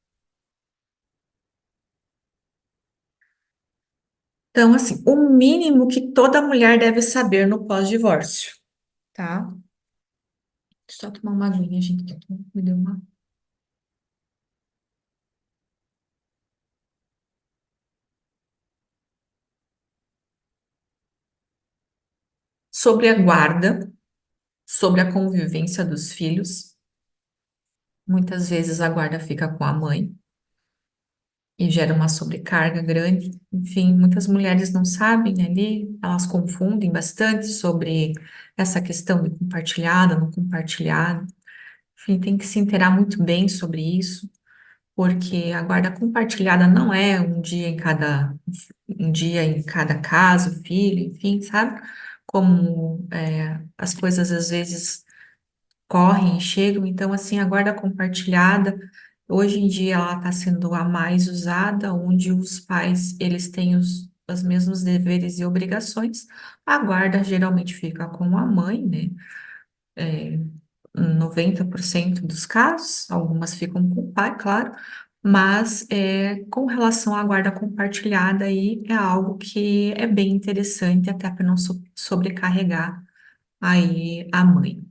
Então, assim, o mínimo que toda mulher deve saber no pós-divórcio, tá? Deixa eu só tomar uma aguinha, gente, que me deu uma. Sobre a guarda, sobre a convivência dos filhos. Muitas vezes a guarda fica com a mãe e gera uma sobrecarga grande. Enfim, muitas mulheres não sabem ali, elas confundem bastante sobre essa questão de compartilhada, não compartilhada. Enfim, tem que se inteirar muito bem sobre isso, porque a guarda compartilhada não é um dia em cada caso, filho, enfim, sabe? Como as coisas às vezes correm e chegam, então assim, a guarda compartilhada, hoje em dia ela está sendo a mais usada, onde os pais, eles têm os mesmos deveres e obrigações, a guarda geralmente fica com a mãe, né? 90% dos casos, algumas ficam com o pai, claro, mas com relação à guarda compartilhada aí é algo que é bem interessante, até para não sobrecarregar aí a mãe.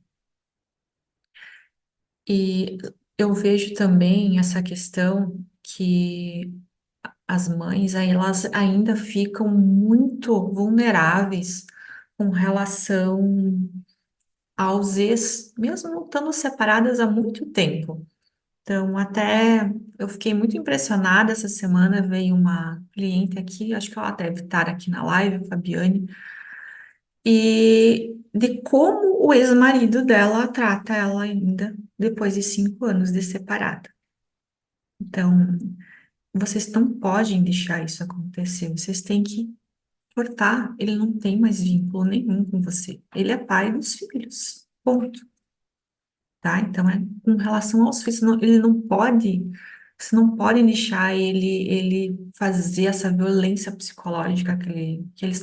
E eu vejo também essa questão que as mães aí, elas ainda ficam muito vulneráveis com relação aos ex, mesmo estando separadas há muito tempo. Então, até eu fiquei muito impressionada essa semana, veio uma cliente aqui, acho que ela deve estar aqui na live, a Fabiane, e de como o ex-marido dela trata ela ainda depois de 5 anos de separada. Então, vocês não podem deixar isso acontecer, vocês têm que cortar, ele não tem mais vínculo nenhum com você. Ele é pai dos filhos. Ponto. Tá? Então, com relação aos filhos, ele não pode, você não pode deixar ele fazer essa violência psicológica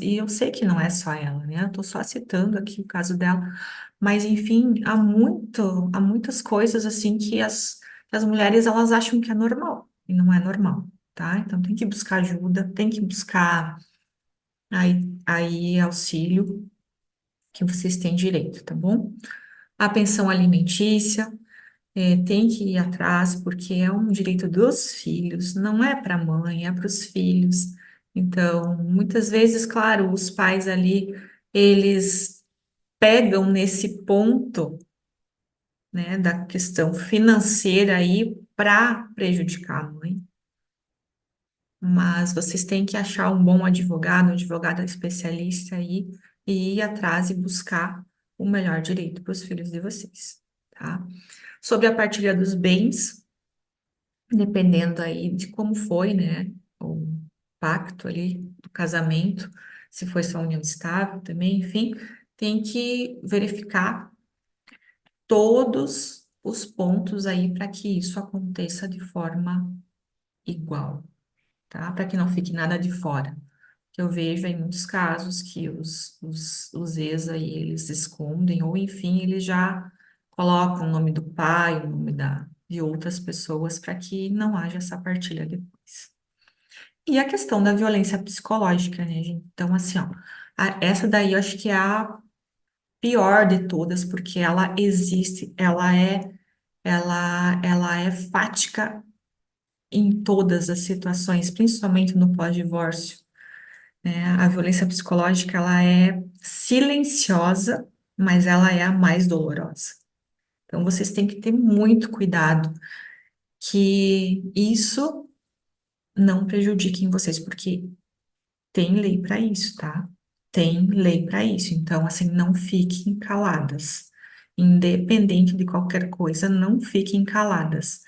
e eu sei que não é só ela, né? Eu tô só citando aqui o caso dela, mas enfim, há muitas coisas assim que as mulheres elas acham que é normal e não é normal, tá? Então tem que buscar ajuda, tem que buscar aí auxílio que vocês têm direito, tá bom? A pensão alimentícia. Tem que ir atrás, porque é um direito dos filhos, não é para a mãe, é para os filhos. Então, muitas vezes, claro, os pais ali, eles pegam nesse ponto, né, da questão financeira aí para prejudicar a mãe, mas vocês têm que achar um bom advogado, um advogado especialista aí, e ir atrás e buscar o melhor direito para os filhos de vocês, tá? Sobre a partilha dos bens, dependendo aí de como foi, né, o pacto ali do casamento, se foi só união estável também, enfim, tem que verificar todos os pontos aí para que isso aconteça de forma igual, tá? Para que não fique nada de fora. Que eu vejo em muitos casos que os ex aí, eles escondem, ou enfim, eles já colocam o nome do pai, o nome de outras pessoas, para que não haja essa partilha depois. E a questão da violência psicológica, né, gente? Então, assim, ó, essa daí eu acho que é a pior de todas, porque ela existe, ela é fática em todas as situações, principalmente no pós-divórcio, né? A violência psicológica, ela é silenciosa, mas ela é a mais dolorosa. Então, vocês têm que ter muito cuidado que isso não prejudique em vocês, porque tem lei para isso, tá? Tem lei para isso. Então, assim, não fiquem caladas. Independente de qualquer coisa, não fiquem caladas.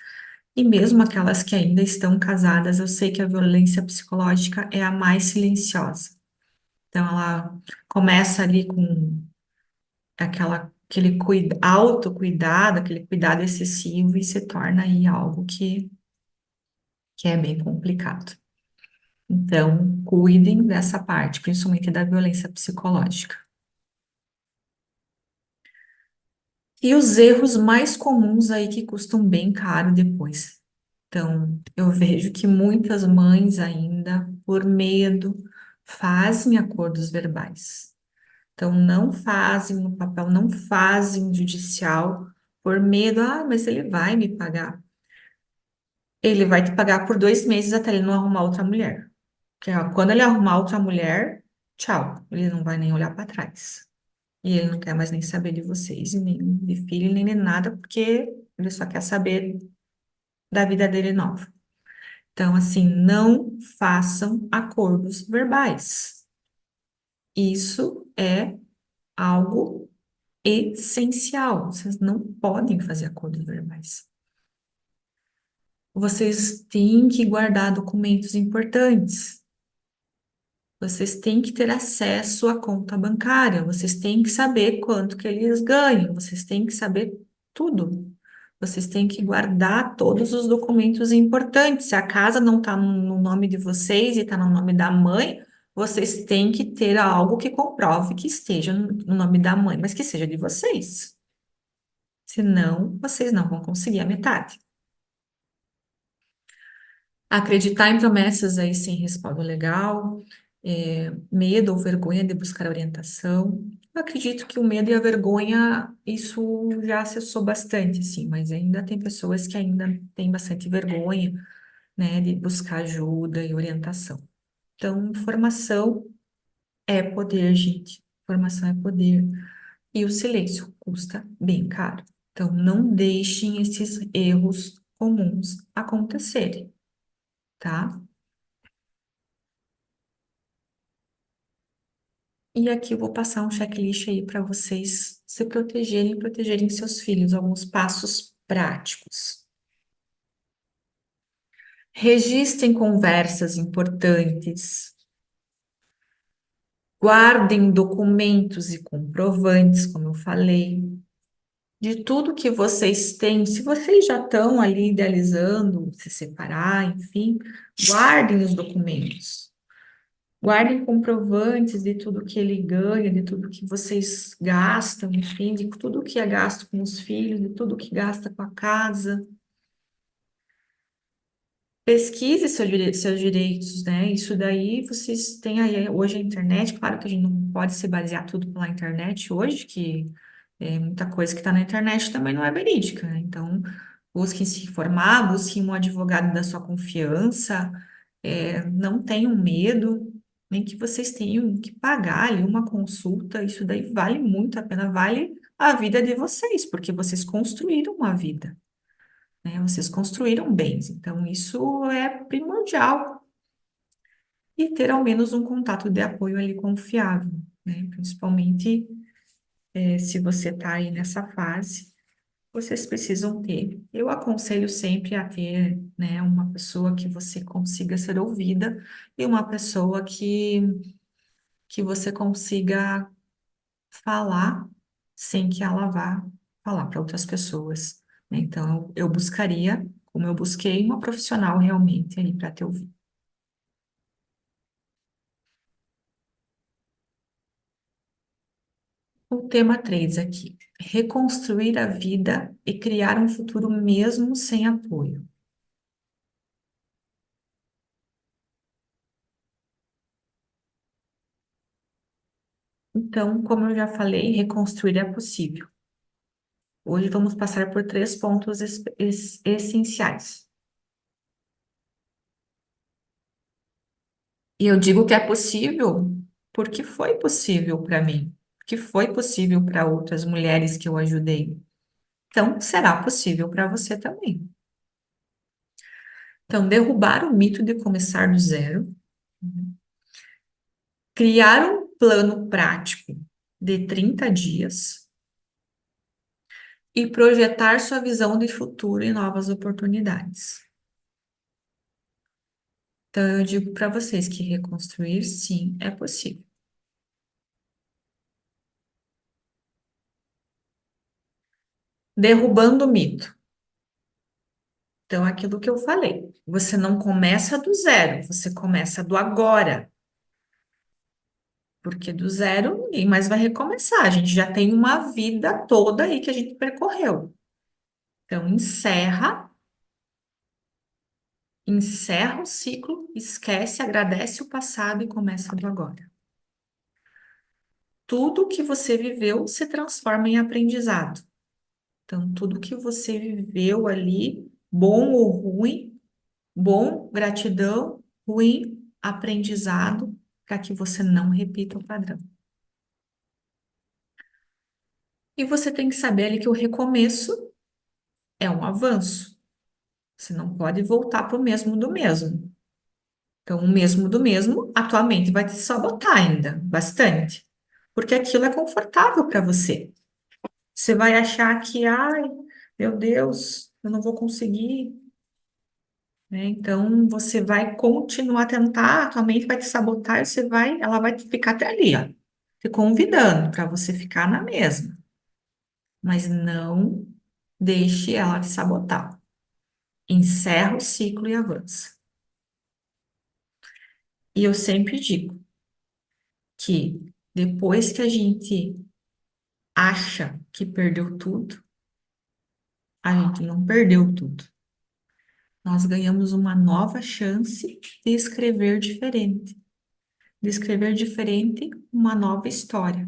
E mesmo aquelas que ainda estão casadas, eu sei que a violência psicológica é a mais silenciosa. Então, ela começa ali com aquele autocuidado, aquele cuidado excessivo e se torna aí algo que é bem complicado. Então, cuidem dessa parte, principalmente da violência psicológica. E os erros mais comuns aí que custam bem caro depois. Então, eu vejo que muitas mães ainda, por medo, fazem acordos verbais. Então, não fazem no papel, não fazem no judicial, por medo, mas ele vai me pagar. Ele vai te pagar por 2 meses até ele não arrumar outra mulher. Porque ó, quando ele arrumar outra mulher, tchau, ele não vai nem olhar para trás. E ele não quer mais nem saber de vocês, e nem de filho, nem de nada, porque ele só quer saber da vida dele nova. Então, assim, não façam acordos verbais. Isso é algo essencial. Vocês não podem fazer acordos verbais. Vocês têm que guardar documentos importantes. Vocês têm que ter acesso à conta bancária, vocês têm que saber quanto que eles ganham, vocês têm que saber tudo. Vocês têm que guardar todos os documentos importantes. Se a casa não está no nome de vocês e está no nome da mãe, vocês têm que ter algo que comprove que esteja no nome da mãe, mas que seja de vocês. Senão, vocês não vão conseguir a metade. Acreditar em promessas aí sem respaldo legal, medo ou vergonha de buscar orientação. Eu acredito que o medo e a vergonha, isso já cessou bastante, sim, mas ainda tem pessoas que ainda têm bastante vergonha, né, de buscar ajuda e orientação. Então, informação é poder, gente. Informação é poder. E o silêncio custa bem caro. Então, não deixem esses erros comuns acontecerem, tá? E aqui eu vou passar um checklist aí para vocês se protegerem e protegerem seus filhos, alguns passos práticos. Registrem conversas importantes, guardem documentos e comprovantes, como eu falei, de tudo que vocês têm. Se vocês já estão ali idealizando se separar, enfim, guardem os documentos. Guardem comprovantes de tudo que ele ganha, de tudo que vocês gastam, enfim, de tudo que é gasto com os filhos, de tudo que gasta com a casa. Pesquise seus direitos, né? Isso daí vocês têm aí hoje a internet. Claro que a gente não pode se basear tudo pela internet hoje, que muita coisa que está na internet também não é verídica, né? Então, busquem se informar, busquem um advogado da sua confiança, não tenham medo, nem que vocês tenham que pagar ali uma consulta, isso daí vale muito a pena, vale a vida de vocês, porque vocês construíram uma vida, né? Vocês construíram bens, então isso é primordial. E ter ao menos um contato de apoio ali confiável, né? Principalmente se você está aí nessa fase, vocês precisam ter. Eu aconselho sempre a ter, né, uma pessoa que você consiga ser ouvida e uma pessoa que você consiga falar sem que ela vá falar para outras pessoas, né? Então, eu buscaria, como eu busquei, uma profissional realmente aí para te ouvir. O tema 3 aqui, reconstruir a vida e criar um futuro mesmo sem apoio. Então, como eu já falei, reconstruir é possível. Hoje vamos passar por 3 pontos essenciais. E eu digo que é possível porque foi possível para mim, que foi possível para outras mulheres que eu ajudei. Então, será possível para você também. Então, derrubar o mito de começar do zero, criar um plano prático de 30 dias e projetar sua visão de futuro e novas oportunidades. Então, eu digo para vocês que reconstruir, sim, é possível. Derrubando o mito. Então, aquilo que eu falei, você não começa do zero, você começa do agora, porque do zero ninguém mais vai recomeçar. A gente já tem uma vida toda aí que a gente percorreu. Então, encerra o ciclo, esquece, agradece o passado e começa do agora. Tudo que você viveu se transforma em aprendizado. Então, tudo que você viveu ali, bom ou ruim, bom, gratidão, ruim, aprendizado, para que você não repita o padrão. E você tem que saber ali que o recomeço é um avanço. Você não pode voltar para o mesmo do mesmo. Então, o mesmo do mesmo, atualmente, vai te sabotar ainda bastante, porque aquilo é confortável para você. Você vai achar que, ai, meu Deus, eu não vou conseguir, né? Então, você vai continuar a tentar, a tua mente vai te sabotar, e ela vai ficar até ali, ó, te convidando para você ficar na mesma, mas não deixe ela te sabotar. Encerra o ciclo e avança. E eu sempre digo que depois que a gente acha que perdeu tudo, a gente não perdeu tudo. Nós ganhamos uma nova chance de escrever diferente uma nova história.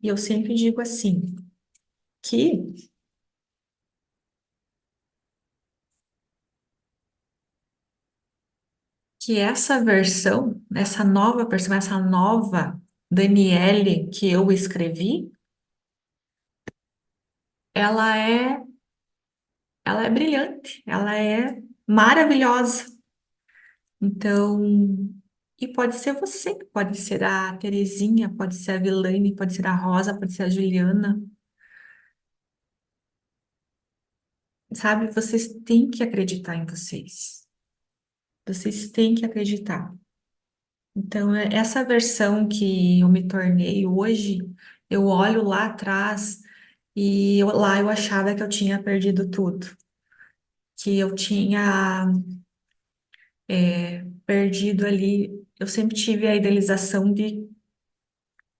E eu sempre digo assim, que essa nova Daniele que eu escrevi, ela é, ela é brilhante, ela é maravilhosa. Então, e pode ser você, pode ser a Terezinha, pode ser a Vilaine, pode ser a Rosa, pode ser a Juliana, sabe? Vocês têm que acreditar em vocês. Vocês têm que acreditar. Então, essa versão que eu me tornei hoje, eu olho lá atrás e lá eu achava que eu tinha perdido tudo, que eu tinha perdido ali. Eu sempre tive a idealização de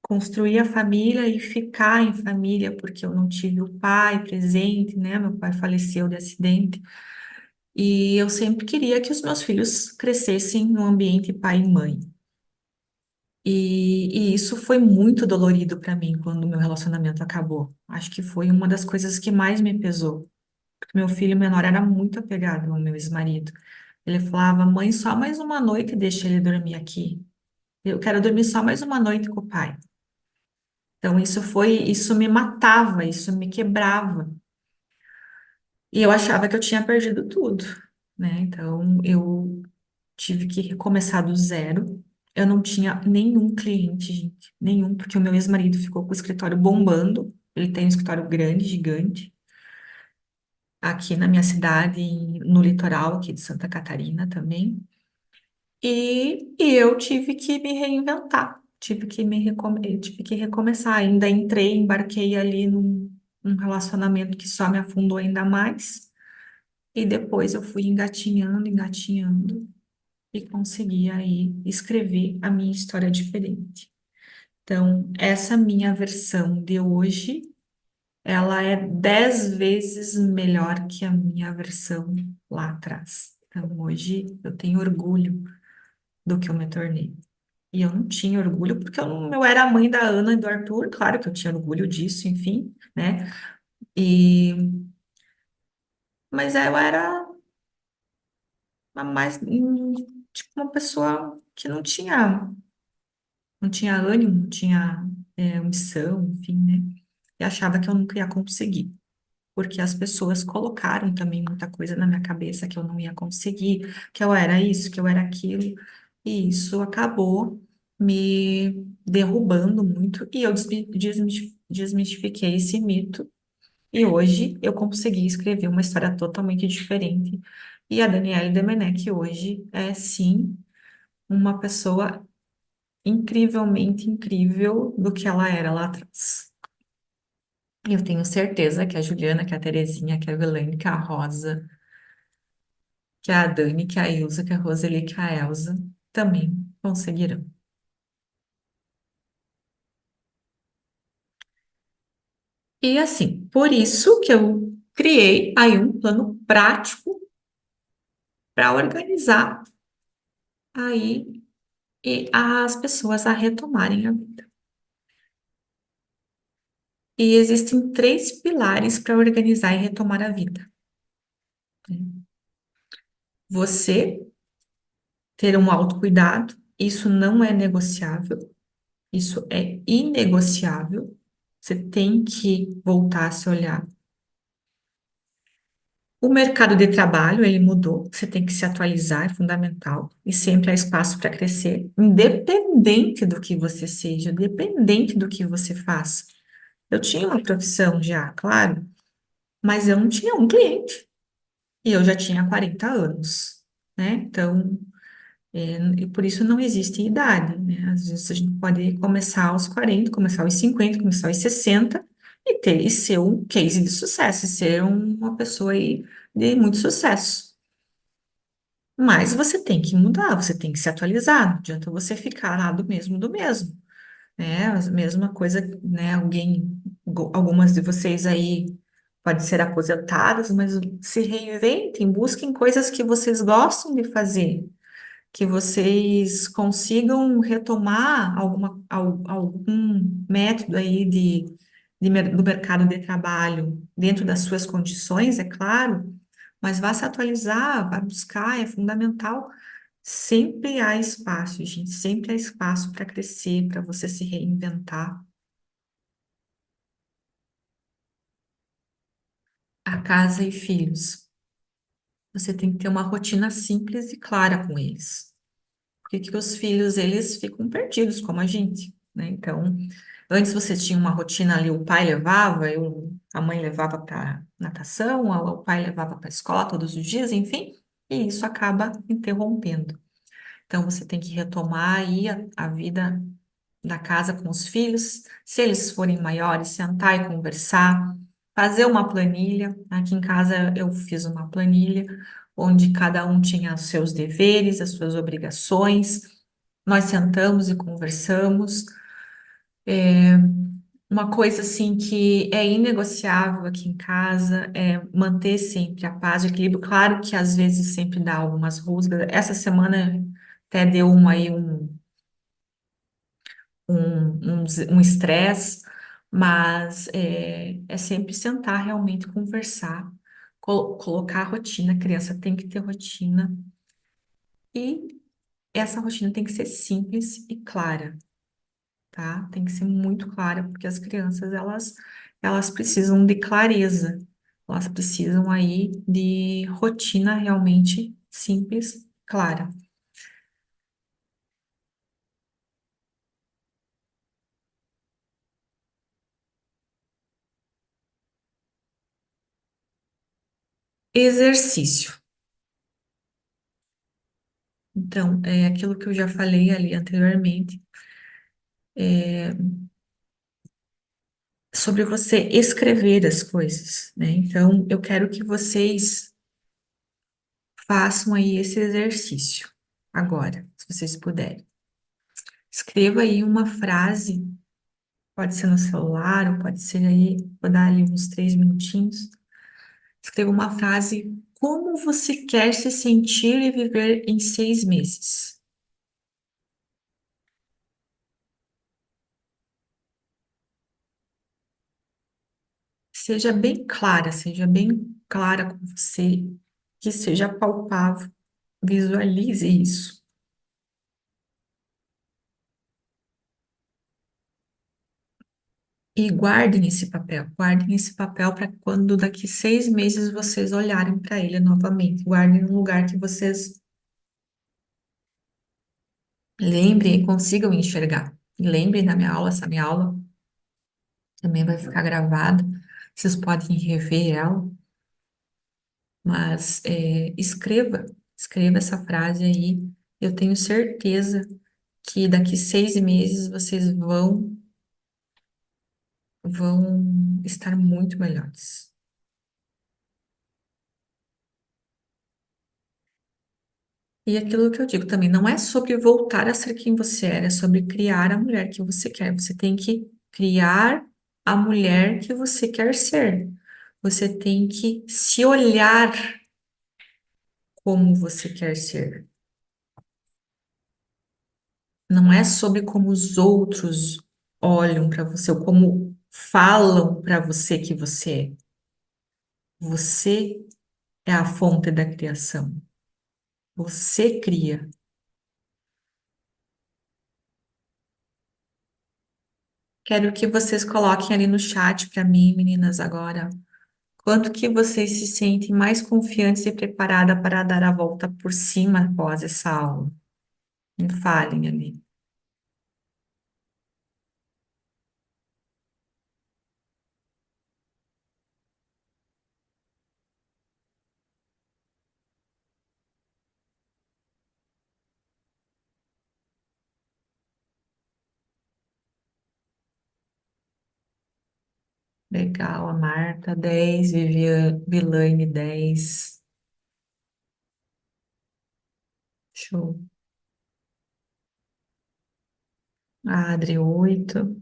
construir a família e ficar em família, porque eu não tive o pai presente, né? Meu pai faleceu de acidente. E eu sempre queria que os meus filhos crescessem num ambiente pai e mãe. E isso foi muito dolorido para mim quando o meu relacionamento acabou. Acho que foi uma das coisas que mais me pesou. Porque meu filho menor era muito apegado ao meu ex-marido. Ele falava, mãe, só mais uma noite deixa ele dormir aqui. Eu quero dormir só mais uma noite com o pai. Então isso me matava, isso me quebrava. E eu achava que eu tinha perdido tudo, né? Então eu tive que recomeçar do zero. Eu não tinha nenhum cliente, gente, nenhum, porque o meu ex-marido ficou com o escritório bombando. Ele tem um escritório grande, gigante, aqui na minha cidade, no litoral aqui de Santa Catarina também. E eu tive que me reinventar, tive que recomeçar. Ainda embarquei ali num relacionamento que só me afundou ainda mais. E depois eu fui engatinhando, engatinhando e consegui aí escrever a minha história diferente. Então, essa minha versão de hoje, ela é 10 vezes melhor que a minha versão lá atrás. Então, hoje eu tenho orgulho do que eu me tornei. E eu não tinha orgulho porque eu era a mãe da Ana e do Arthur, claro que eu tinha orgulho disso, enfim, né? E, mas eu era tipo, uma pessoa que não tinha ânimo, não tinha ambição, enfim, né? E achava que eu nunca ia conseguir, porque as pessoas colocaram também muita coisa na minha cabeça que eu não ia conseguir, que eu era isso, que eu era aquilo, e isso acabou me derrubando muito, e eu desmistifiquei esse mito, E hoje eu consegui escrever uma história totalmente diferente. E a Danielle Demenec hoje é, sim, uma pessoa incrivelmente incrível do que ela era lá atrás. E eu tenho certeza que a Juliana, que a Terezinha, que a Evelane, que a Rosa, que a Dani, que a Ilza, que a Roseli, que a Elza também conseguirão. E assim, por isso que eu criei aí um plano prático para organizar aí e as pessoas a retomarem a vida. E existem três pilares para organizar e retomar a vida, né? Você ter um autocuidado, isso não é negociável, isso é inegociável. Você tem que voltar a se olhar. O mercado de trabalho, ele mudou, você tem que se atualizar, é fundamental, e sempre há espaço para crescer, independente do que você seja, independente do que você faça. Eu tinha uma profissão já, claro, mas eu não tinha um cliente, e eu já tinha 40 anos, né? Então, e por isso não existe idade, né? Às vezes a gente pode começar aos 40, começar aos 50, começar aos 60 e ser um case de sucesso, e ser uma pessoa aí de muito sucesso. Mas você tem que mudar, você tem que se atualizar, não adianta você ficar lá do mesmo, né? A mesma coisa, né? Algumas de vocês aí podem ser aposentadas, mas se reinventem, busquem coisas que vocês gostam de fazer, que vocês consigam retomar algum método aí do mercado de trabalho dentro das suas condições, é claro, mas vá se atualizar, vá buscar, é fundamental. Sempre há espaço, gente, sempre há espaço para crescer, para você se reinventar. A casa e filhos. Você tem que ter uma rotina simples e clara com eles. Porque que os filhos, eles ficam perdidos, como a gente, né? Então, antes você tinha uma rotina ali, o pai levava, a mãe levava para natação, o pai levava para a escola todos os dias, enfim, e isso acaba interrompendo. Então, você tem que retomar aí a vida da casa com os filhos, se eles forem maiores, sentar e conversar, fazer uma planilha. Aqui em casa eu fiz uma planilha onde cada um tinha os seus deveres, as suas obrigações. Nós sentamos e conversamos. Uma coisa assim que é inegociável aqui em casa é manter sempre a paz, o equilíbrio. Claro que às vezes sempre dá algumas rusgas. Essa semana até deu um estresse, mas é sempre sentar realmente conversar, colocar a rotina. A criança tem que ter rotina e essa rotina tem que ser simples e clara, tá? Tem que ser muito clara, porque as crianças, elas precisam de clareza, elas precisam aí de rotina realmente simples, clara. Exercício. Então, é aquilo que eu já falei ali anteriormente, sobre você escrever as coisas, né? Então, eu quero que vocês façam aí esse exercício agora, se vocês puderem. Escreva aí uma frase. Pode ser no celular, ou pode ser aí, vou dar ali uns 3 minutinhos. Escreva uma frase, como você quer se sentir e viver em 6 meses? Seja bem clara com você, que seja palpável, visualize isso. E guardem esse papel para quando daqui 6 meses vocês olharem para ele novamente. Guardem num lugar que vocês lembrem e consigam enxergar. E lembrem da minha aula, essa minha aula também vai ficar gravada. Vocês podem rever ela, mas escreva essa frase aí. Eu tenho certeza que daqui 6 meses vocês vão estar muito melhores. E aquilo que eu digo também, não é sobre voltar a ser quem você era, é sobre criar a mulher que você quer. Você tem que criar a mulher que você quer ser. Você tem que se olhar como você quer ser. Não é sobre como os outros olham para você ou como falam para você que você é. Você é a fonte da criação. Você cria. Quero que vocês coloquem ali no chat para mim, meninas, agora. Quanto que vocês se sentem mais confiantes e preparadas para dar a volta por cima após essa aula? Me falem ali. Legal, a Marta, 10, Vilaine, 10. Show. A Adri, 8.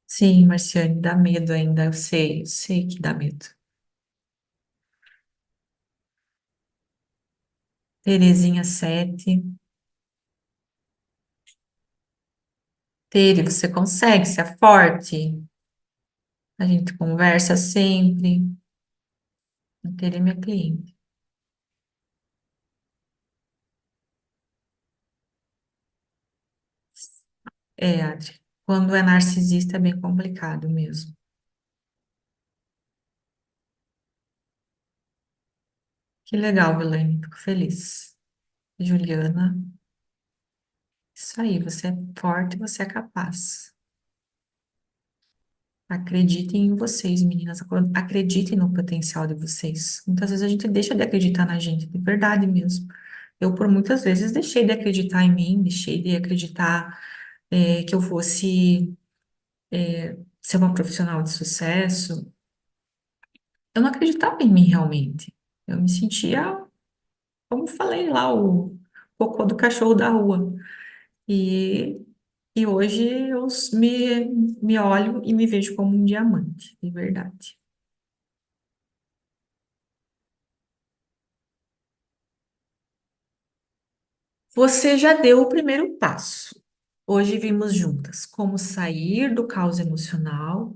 Sim, Marciane, dá medo ainda, eu sei que dá medo. Terezinha, 7. Tere, você consegue, você é forte. A gente conversa sempre. A Tere é minha cliente. É, Adri. Quando é narcisista é bem complicado mesmo. Que legal, Elaine, fico feliz. Juliana, isso aí, você é forte, você é capaz. Acreditem em vocês, meninas. Acreditem no potencial de vocês. Muitas vezes a gente deixa de acreditar na gente, de verdade mesmo. Eu, por muitas vezes, deixei de acreditar em mim, deixei de acreditar, que eu fosse, ser uma profissional de sucesso. Eu não acreditava em mim realmente. Eu me sentia, como falei lá, o cocô do cachorro da rua. E, e hoje me olho e me vejo como um diamante, de verdade. Você já deu o primeiro passo. Hoje vimos juntas como sair do caos emocional,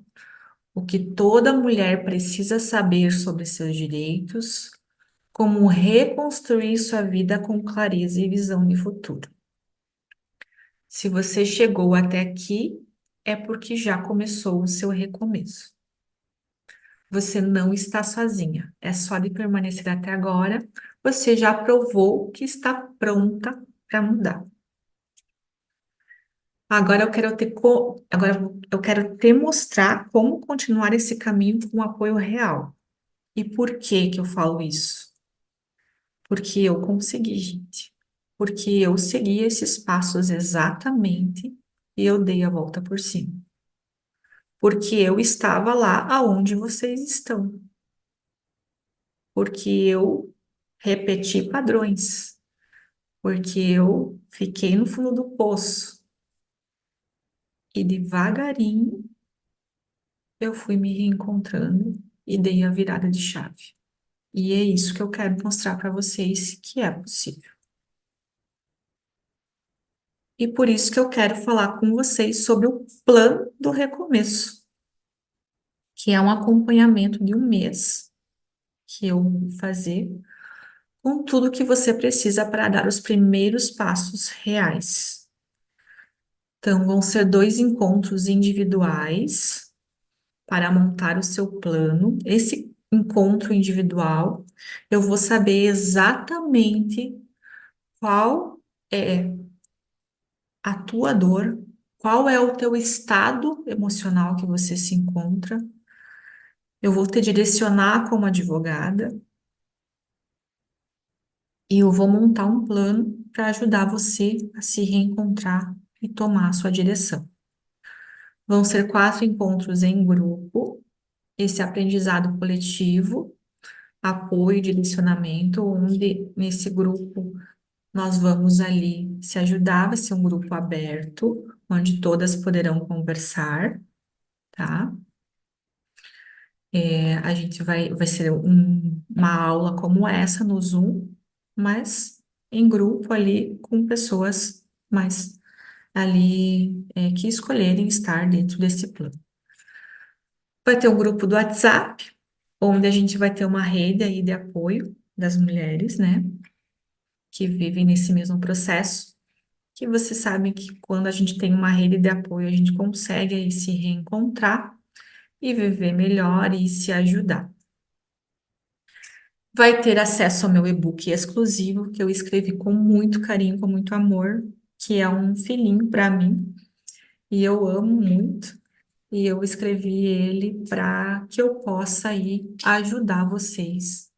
o que toda mulher precisa saber sobre seus direitos, como reconstruir sua vida com clareza e visão de futuro. Se você chegou até aqui, é porque já começou o seu recomeço. Você não está sozinha. É só de permanecer até agora. Você já provou que está pronta para mudar. Agora eu quero te mostrar como continuar esse caminho com apoio real. E por que que eu falo isso? Porque eu consegui, gente. Porque eu segui esses passos exatamente e eu dei a volta por cima. Porque eu estava lá aonde vocês estão. Porque eu repeti padrões. Porque eu fiquei no fundo do poço e devagarinho eu fui me reencontrando e dei a virada de chave. E é isso que eu quero mostrar para vocês que é possível. E por isso que eu quero falar com vocês sobre o plano do recomeço, que é um acompanhamento de um mês que eu vou fazer com tudo que você precisa para dar os primeiros passos reais. Então, vão ser 2 encontros individuais para montar o seu plano. Esse encontro individual, eu vou saber exatamente qual é a tua dor, qual é o teu estado emocional que você se encontra. Eu vou te direcionar como advogada e eu vou montar um plano para ajudar você a se reencontrar e tomar a sua direção. Vão ser 4 encontros em grupo, esse aprendizado coletivo, apoio e direcionamento, onde nesse grupo nós vamos ali se ajudar, vai ser um grupo aberto, onde todas poderão conversar, tá? A gente vai ser uma aula como essa no Zoom, mas em grupo ali com pessoas mais ali que escolherem estar dentro desse plano. Vai ter um grupo do WhatsApp, onde a gente vai ter uma rede aí de apoio das mulheres, né, que vivem nesse mesmo processo, que vocês sabem que quando a gente tem uma rede de apoio, a gente consegue aí se reencontrar e viver melhor e se ajudar. Vai ter acesso ao meu e-book exclusivo, que eu escrevi com muito carinho, com muito amor, que é um filhinho para mim, e eu amo muito. E eu escrevi ele para que eu possa aí ajudar vocês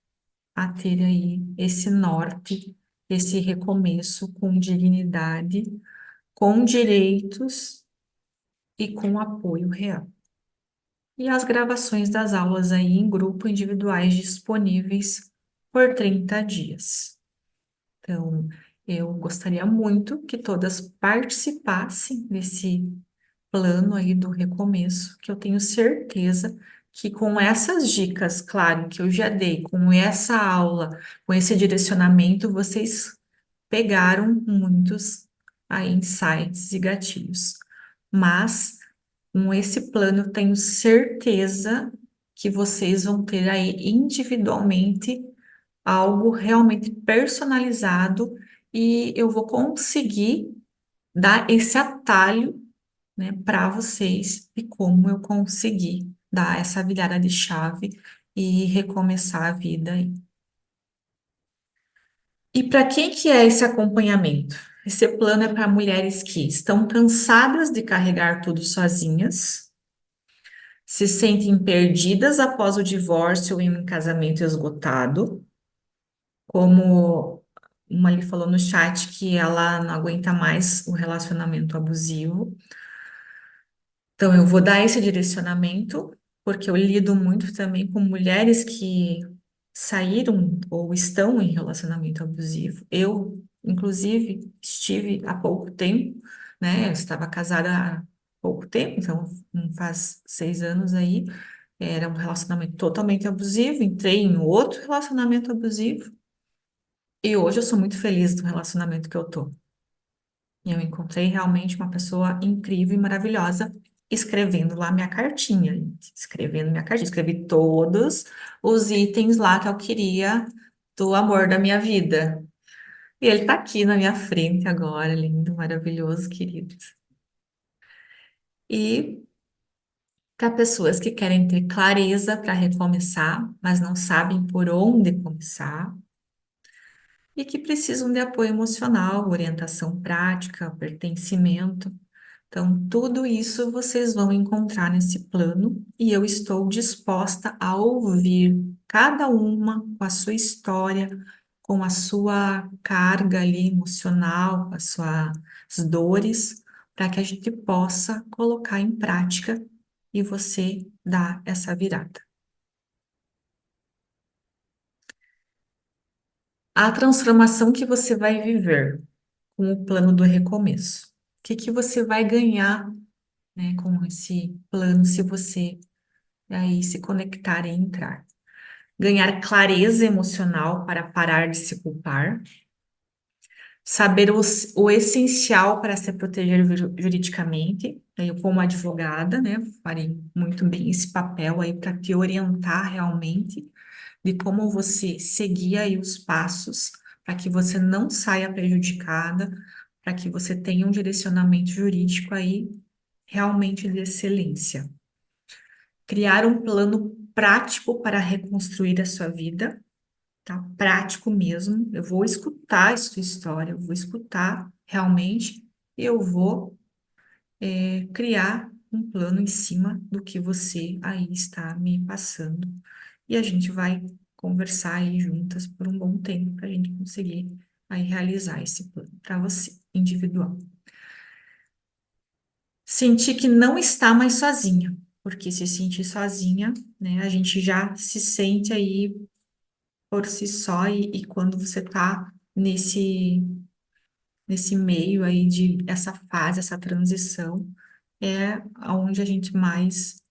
a ter aí esse norte, esse recomeço com dignidade, com direitos e com apoio real. E as gravações das aulas aí em grupo individuais disponíveis por 30 dias. Então, eu gostaria muito que todas participassem desse plano aí do recomeço, que eu tenho certeza que com essas dicas, claro, que eu já dei, com essa aula, com esse direcionamento, vocês pegaram muitos aí insights e gatilhos. Mas com esse plano, eu tenho certeza que vocês vão ter aí individualmente algo realmente personalizado e eu vou conseguir dar esse atalho, né, para vocês e como eu consegui dar essa virada de chave e recomeçar a vida aí. E para quem que é esse acompanhamento? Esse plano é para mulheres que estão cansadas de carregar tudo sozinhas, se sentem perdidas após o divórcio ou em um casamento esgotado, como uma ali falou no chat que ela não aguenta mais o relacionamento abusivo. Então, eu vou dar esse direcionamento, porque eu lido muito também com mulheres que saíram ou estão em relacionamento abusivo. Eu, inclusive, estive há pouco tempo, né? Eu estava casada há pouco tempo, então faz 6 anos aí. Era um relacionamento totalmente abusivo. Entrei em outro relacionamento abusivo. E hoje eu sou muito feliz do relacionamento que eu tô. E eu encontrei realmente uma pessoa incrível e maravilhosa escrevendo lá minha cartinha, gente. Escrevendo minha cartinha. Escrevi todos os itens lá que eu queria do amor da minha vida. E ele tá aqui na minha frente agora, lindo, maravilhoso, querido. E para pessoas que querem ter clareza para recomeçar, mas não sabem por onde começar, e que precisam de apoio emocional, orientação prática, pertencimento. Então, tudo isso vocês vão encontrar nesse plano e eu estou disposta a ouvir cada uma com a sua história, com a sua carga ali emocional, com as suas dores, para que a gente possa colocar em prática e você dar essa virada. A transformação que você vai viver com o plano do recomeço. O que que você vai ganhar, né, com esse plano se você aí se conectar e entrar? Ganhar clareza emocional para parar de se culpar, saber o essencial para se proteger juridicamente. Aí eu, como advogada, né, farei muito bem esse papel aí para te orientar realmente de como você seguir aí os passos para que você não saia prejudicada, para que você tenha um direcionamento jurídico aí realmente de excelência. Criar um plano prático para reconstruir a sua vida, tá? Prático mesmo. Eu vou escutar a sua história, eu vou escutar realmente e eu vou criar um plano em cima do que você aí está me passando. E a gente vai conversar aí juntas por um bom tempo para a gente conseguir aí realizar esse plano para você, individual. Sentir que não está mais sozinha, porque se sentir sozinha, né, a gente já se sente aí por si só e quando você está nesse meio aí de essa fase, essa transição, é onde a gente mais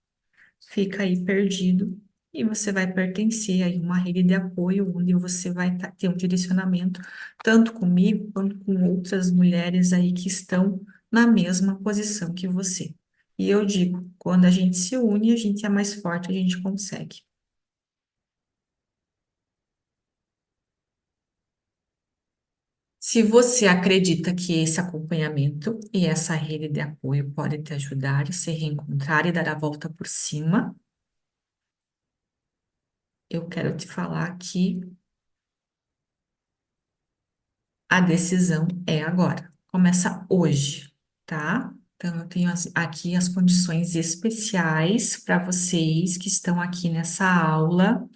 fica aí perdido e você vai pertencer aí a uma rede de apoio onde você vai ter um direcionamento tanto comigo quanto com outras mulheres aí que estão na mesma posição que você. E eu digo, quando a gente se une, a gente é mais forte, a gente consegue. Se você acredita que esse acompanhamento e essa rede de apoio pode te ajudar a se reencontrar e dar a volta por cima, eu quero te falar que a decisão é agora. Começa hoje, tá? Então, eu tenho aqui as condições especiais para vocês que estão aqui nessa aula.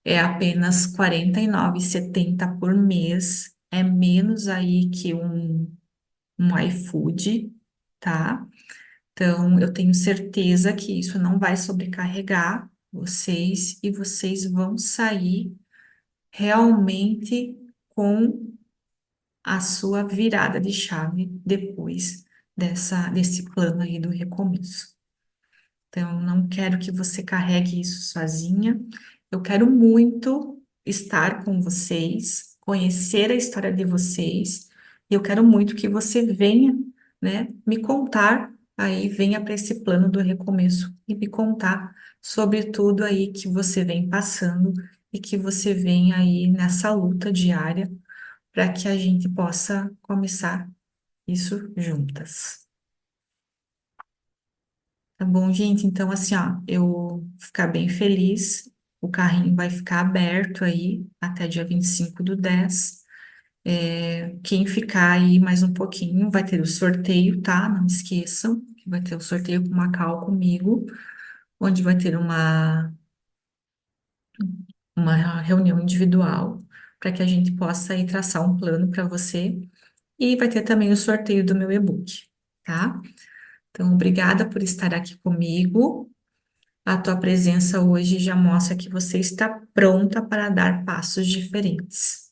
É apenas R$ 49,70 por mês. É menos aí que um iFood, tá? Então, eu tenho certeza que isso não vai sobrecarregar vocês e vocês vão sair realmente com a sua virada de chave depois desse plano aí do recomeço. Então, não quero que você carregue isso sozinha. Eu quero muito estar com vocês, conhecer a história de vocês. E eu quero muito que você venha, né, me contar aí, venha para esse plano do recomeço e me contar sobre tudo aí que você vem passando e que você vem aí nessa luta diária para que a gente possa começar isso juntas. Tá bom, gente? Então, assim, ó, eu vou ficar bem feliz. O carrinho vai ficar aberto aí até dia 25/10. Quem ficar aí mais um pouquinho vai ter o sorteio, tá? Não esqueçam que vai ter o sorteio com uma call comigo, onde vai ter uma reunião individual para que a gente possa aí traçar um plano para você. E vai ter também o sorteio do meu e-book, tá? Então, obrigada por estar aqui comigo. A tua presença hoje já mostra que você está pronta para dar passos diferentes.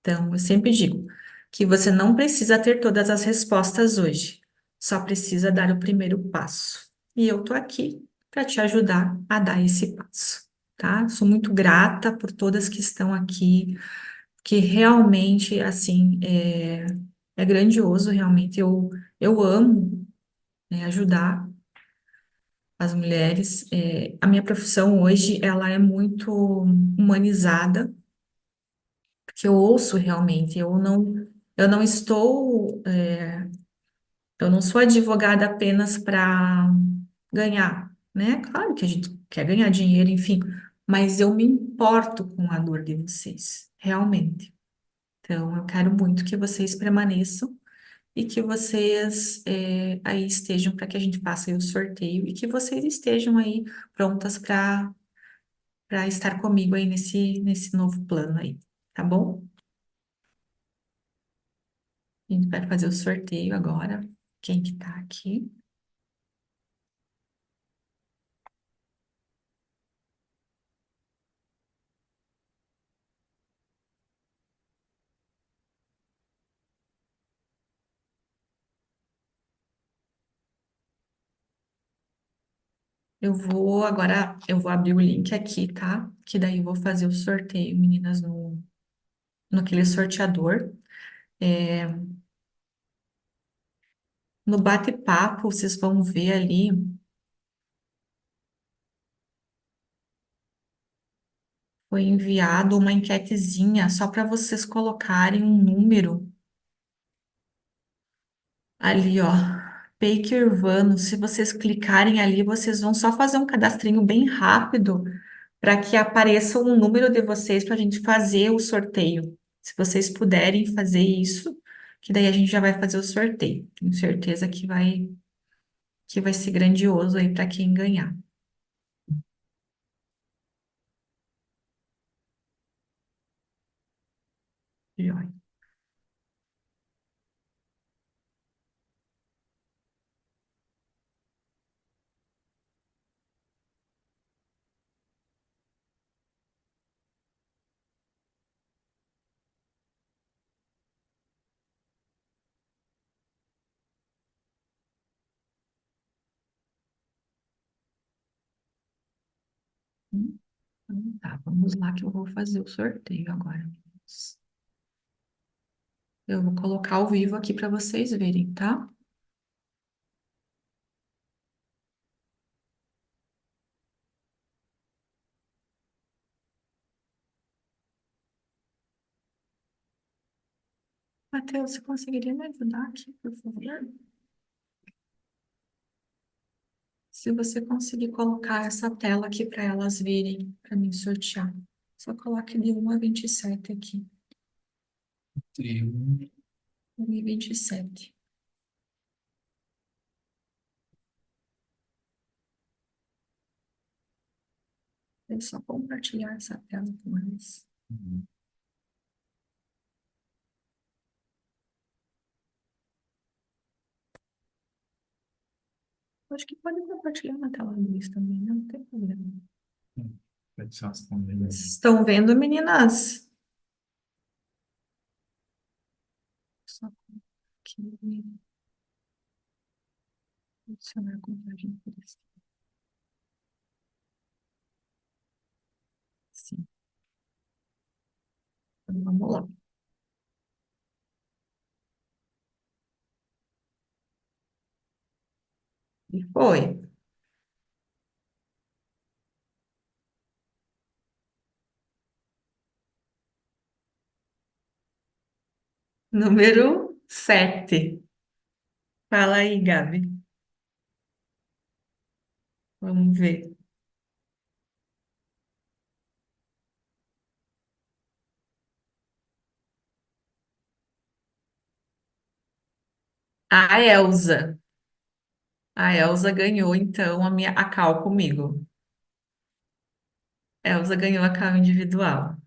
Então, eu sempre digo que você não precisa ter todas as respostas hoje, só precisa dar o primeiro passo. E eu tô aqui para te ajudar a dar esse passo, tá? Sou muito grata por todas que estão aqui, que realmente, assim, é grandioso, realmente. Eu amo, né, ajudar as mulheres. A minha profissão hoje, ela é muito humanizada, porque eu ouço realmente, eu não estou, eu não sou advogada apenas para ganhar, né? Claro que a gente quer ganhar dinheiro, enfim, mas eu me importo com a dor de vocês, realmente. Então, eu quero muito que vocês permaneçam e que vocês aí estejam para que a gente faça aí o sorteio e que vocês estejam aí prontas para estar comigo aí nesse novo plano aí, tá bom? A gente vai fazer o sorteio agora. Quem que tá aqui? Eu vou abrir o link aqui, tá? Que daí eu vou fazer o sorteio, meninas, no aquele sorteador. É, no bate-papo, vocês vão ver ali, foi enviado uma enquetezinha só para vocês colocarem um número ali, ó. Peike Urbano. Se vocês clicarem ali, vocês vão só fazer um cadastrinho bem rápido para que apareça um número de vocês para a gente fazer o sorteio. Se vocês puderem fazer isso, que daí a gente já vai fazer o sorteio. Tenho certeza que que vai ser grandioso aí para quem ganhar. Joia. Então tá, vamos lá que eu vou fazer o sorteio agora. Eu vou colocar ao vivo aqui para vocês verem, tá? Matheus, você conseguiria me ajudar aqui, por favor? Se você conseguir colocar essa tela aqui para elas verem, para mim sortear. Só coloque de 1 a 27 aqui. 1 e 27. É só compartilhar essa tela com eles. Acho que pode compartilhar na tela do Luiz também, né? Não tem problema. Estão vendo, meninas? Só aqui, adicionar contagem por isso. Sim, então vamos lá. E foi. Número 7. Fala aí, Gabi. Vamos ver. A Elza. A Elza ganhou, então, a cal comigo. Elza ganhou a cal individual.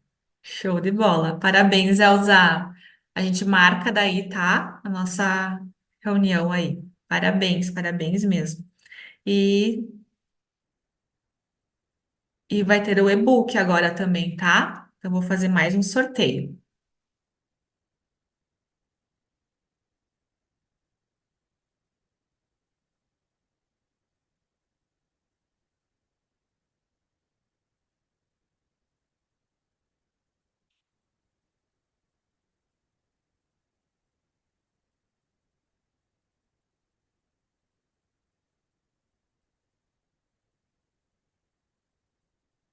Show de bola. Parabéns, Elza. A gente marca daí, tá? A nossa reunião aí. Parabéns, parabéns mesmo. E, e vai ter o e-book agora também, tá? Eu vou fazer mais um sorteio.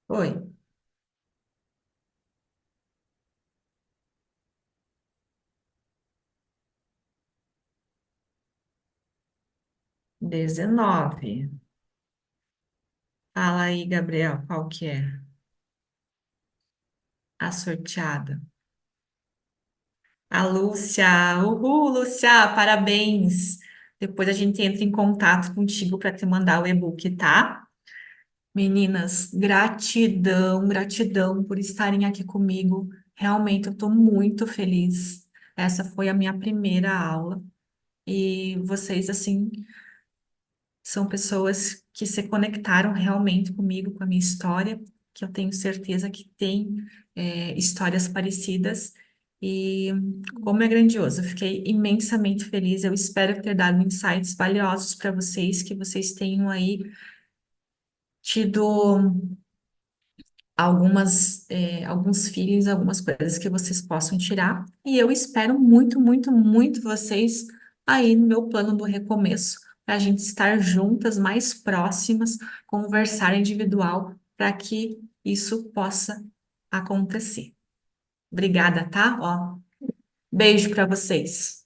Oi. 19. Fala aí, Gabriel, qual que é a sorteada? A Lúcia. Uhul, Lúcia, parabéns. Depois a gente entra em contato contigo para te mandar o e-book, tá? Meninas, gratidão, gratidão por estarem aqui comigo. Realmente eu estou muito feliz. Essa foi a minha primeira aula e vocês, assim, são pessoas que se conectaram realmente comigo, com a minha história, que eu tenho certeza que tem, histórias parecidas. E como é grandioso, eu fiquei imensamente feliz. Eu espero ter dado insights valiosos para vocês, que vocês tenham aí tido alguns feelings, algumas coisas que vocês possam tirar. E eu espero muito, muito, muito vocês aí no meu plano do recomeço, para a gente estar juntas, mais próximas, conversar individual, para que isso possa acontecer. Obrigada, tá? Ó, beijo para vocês.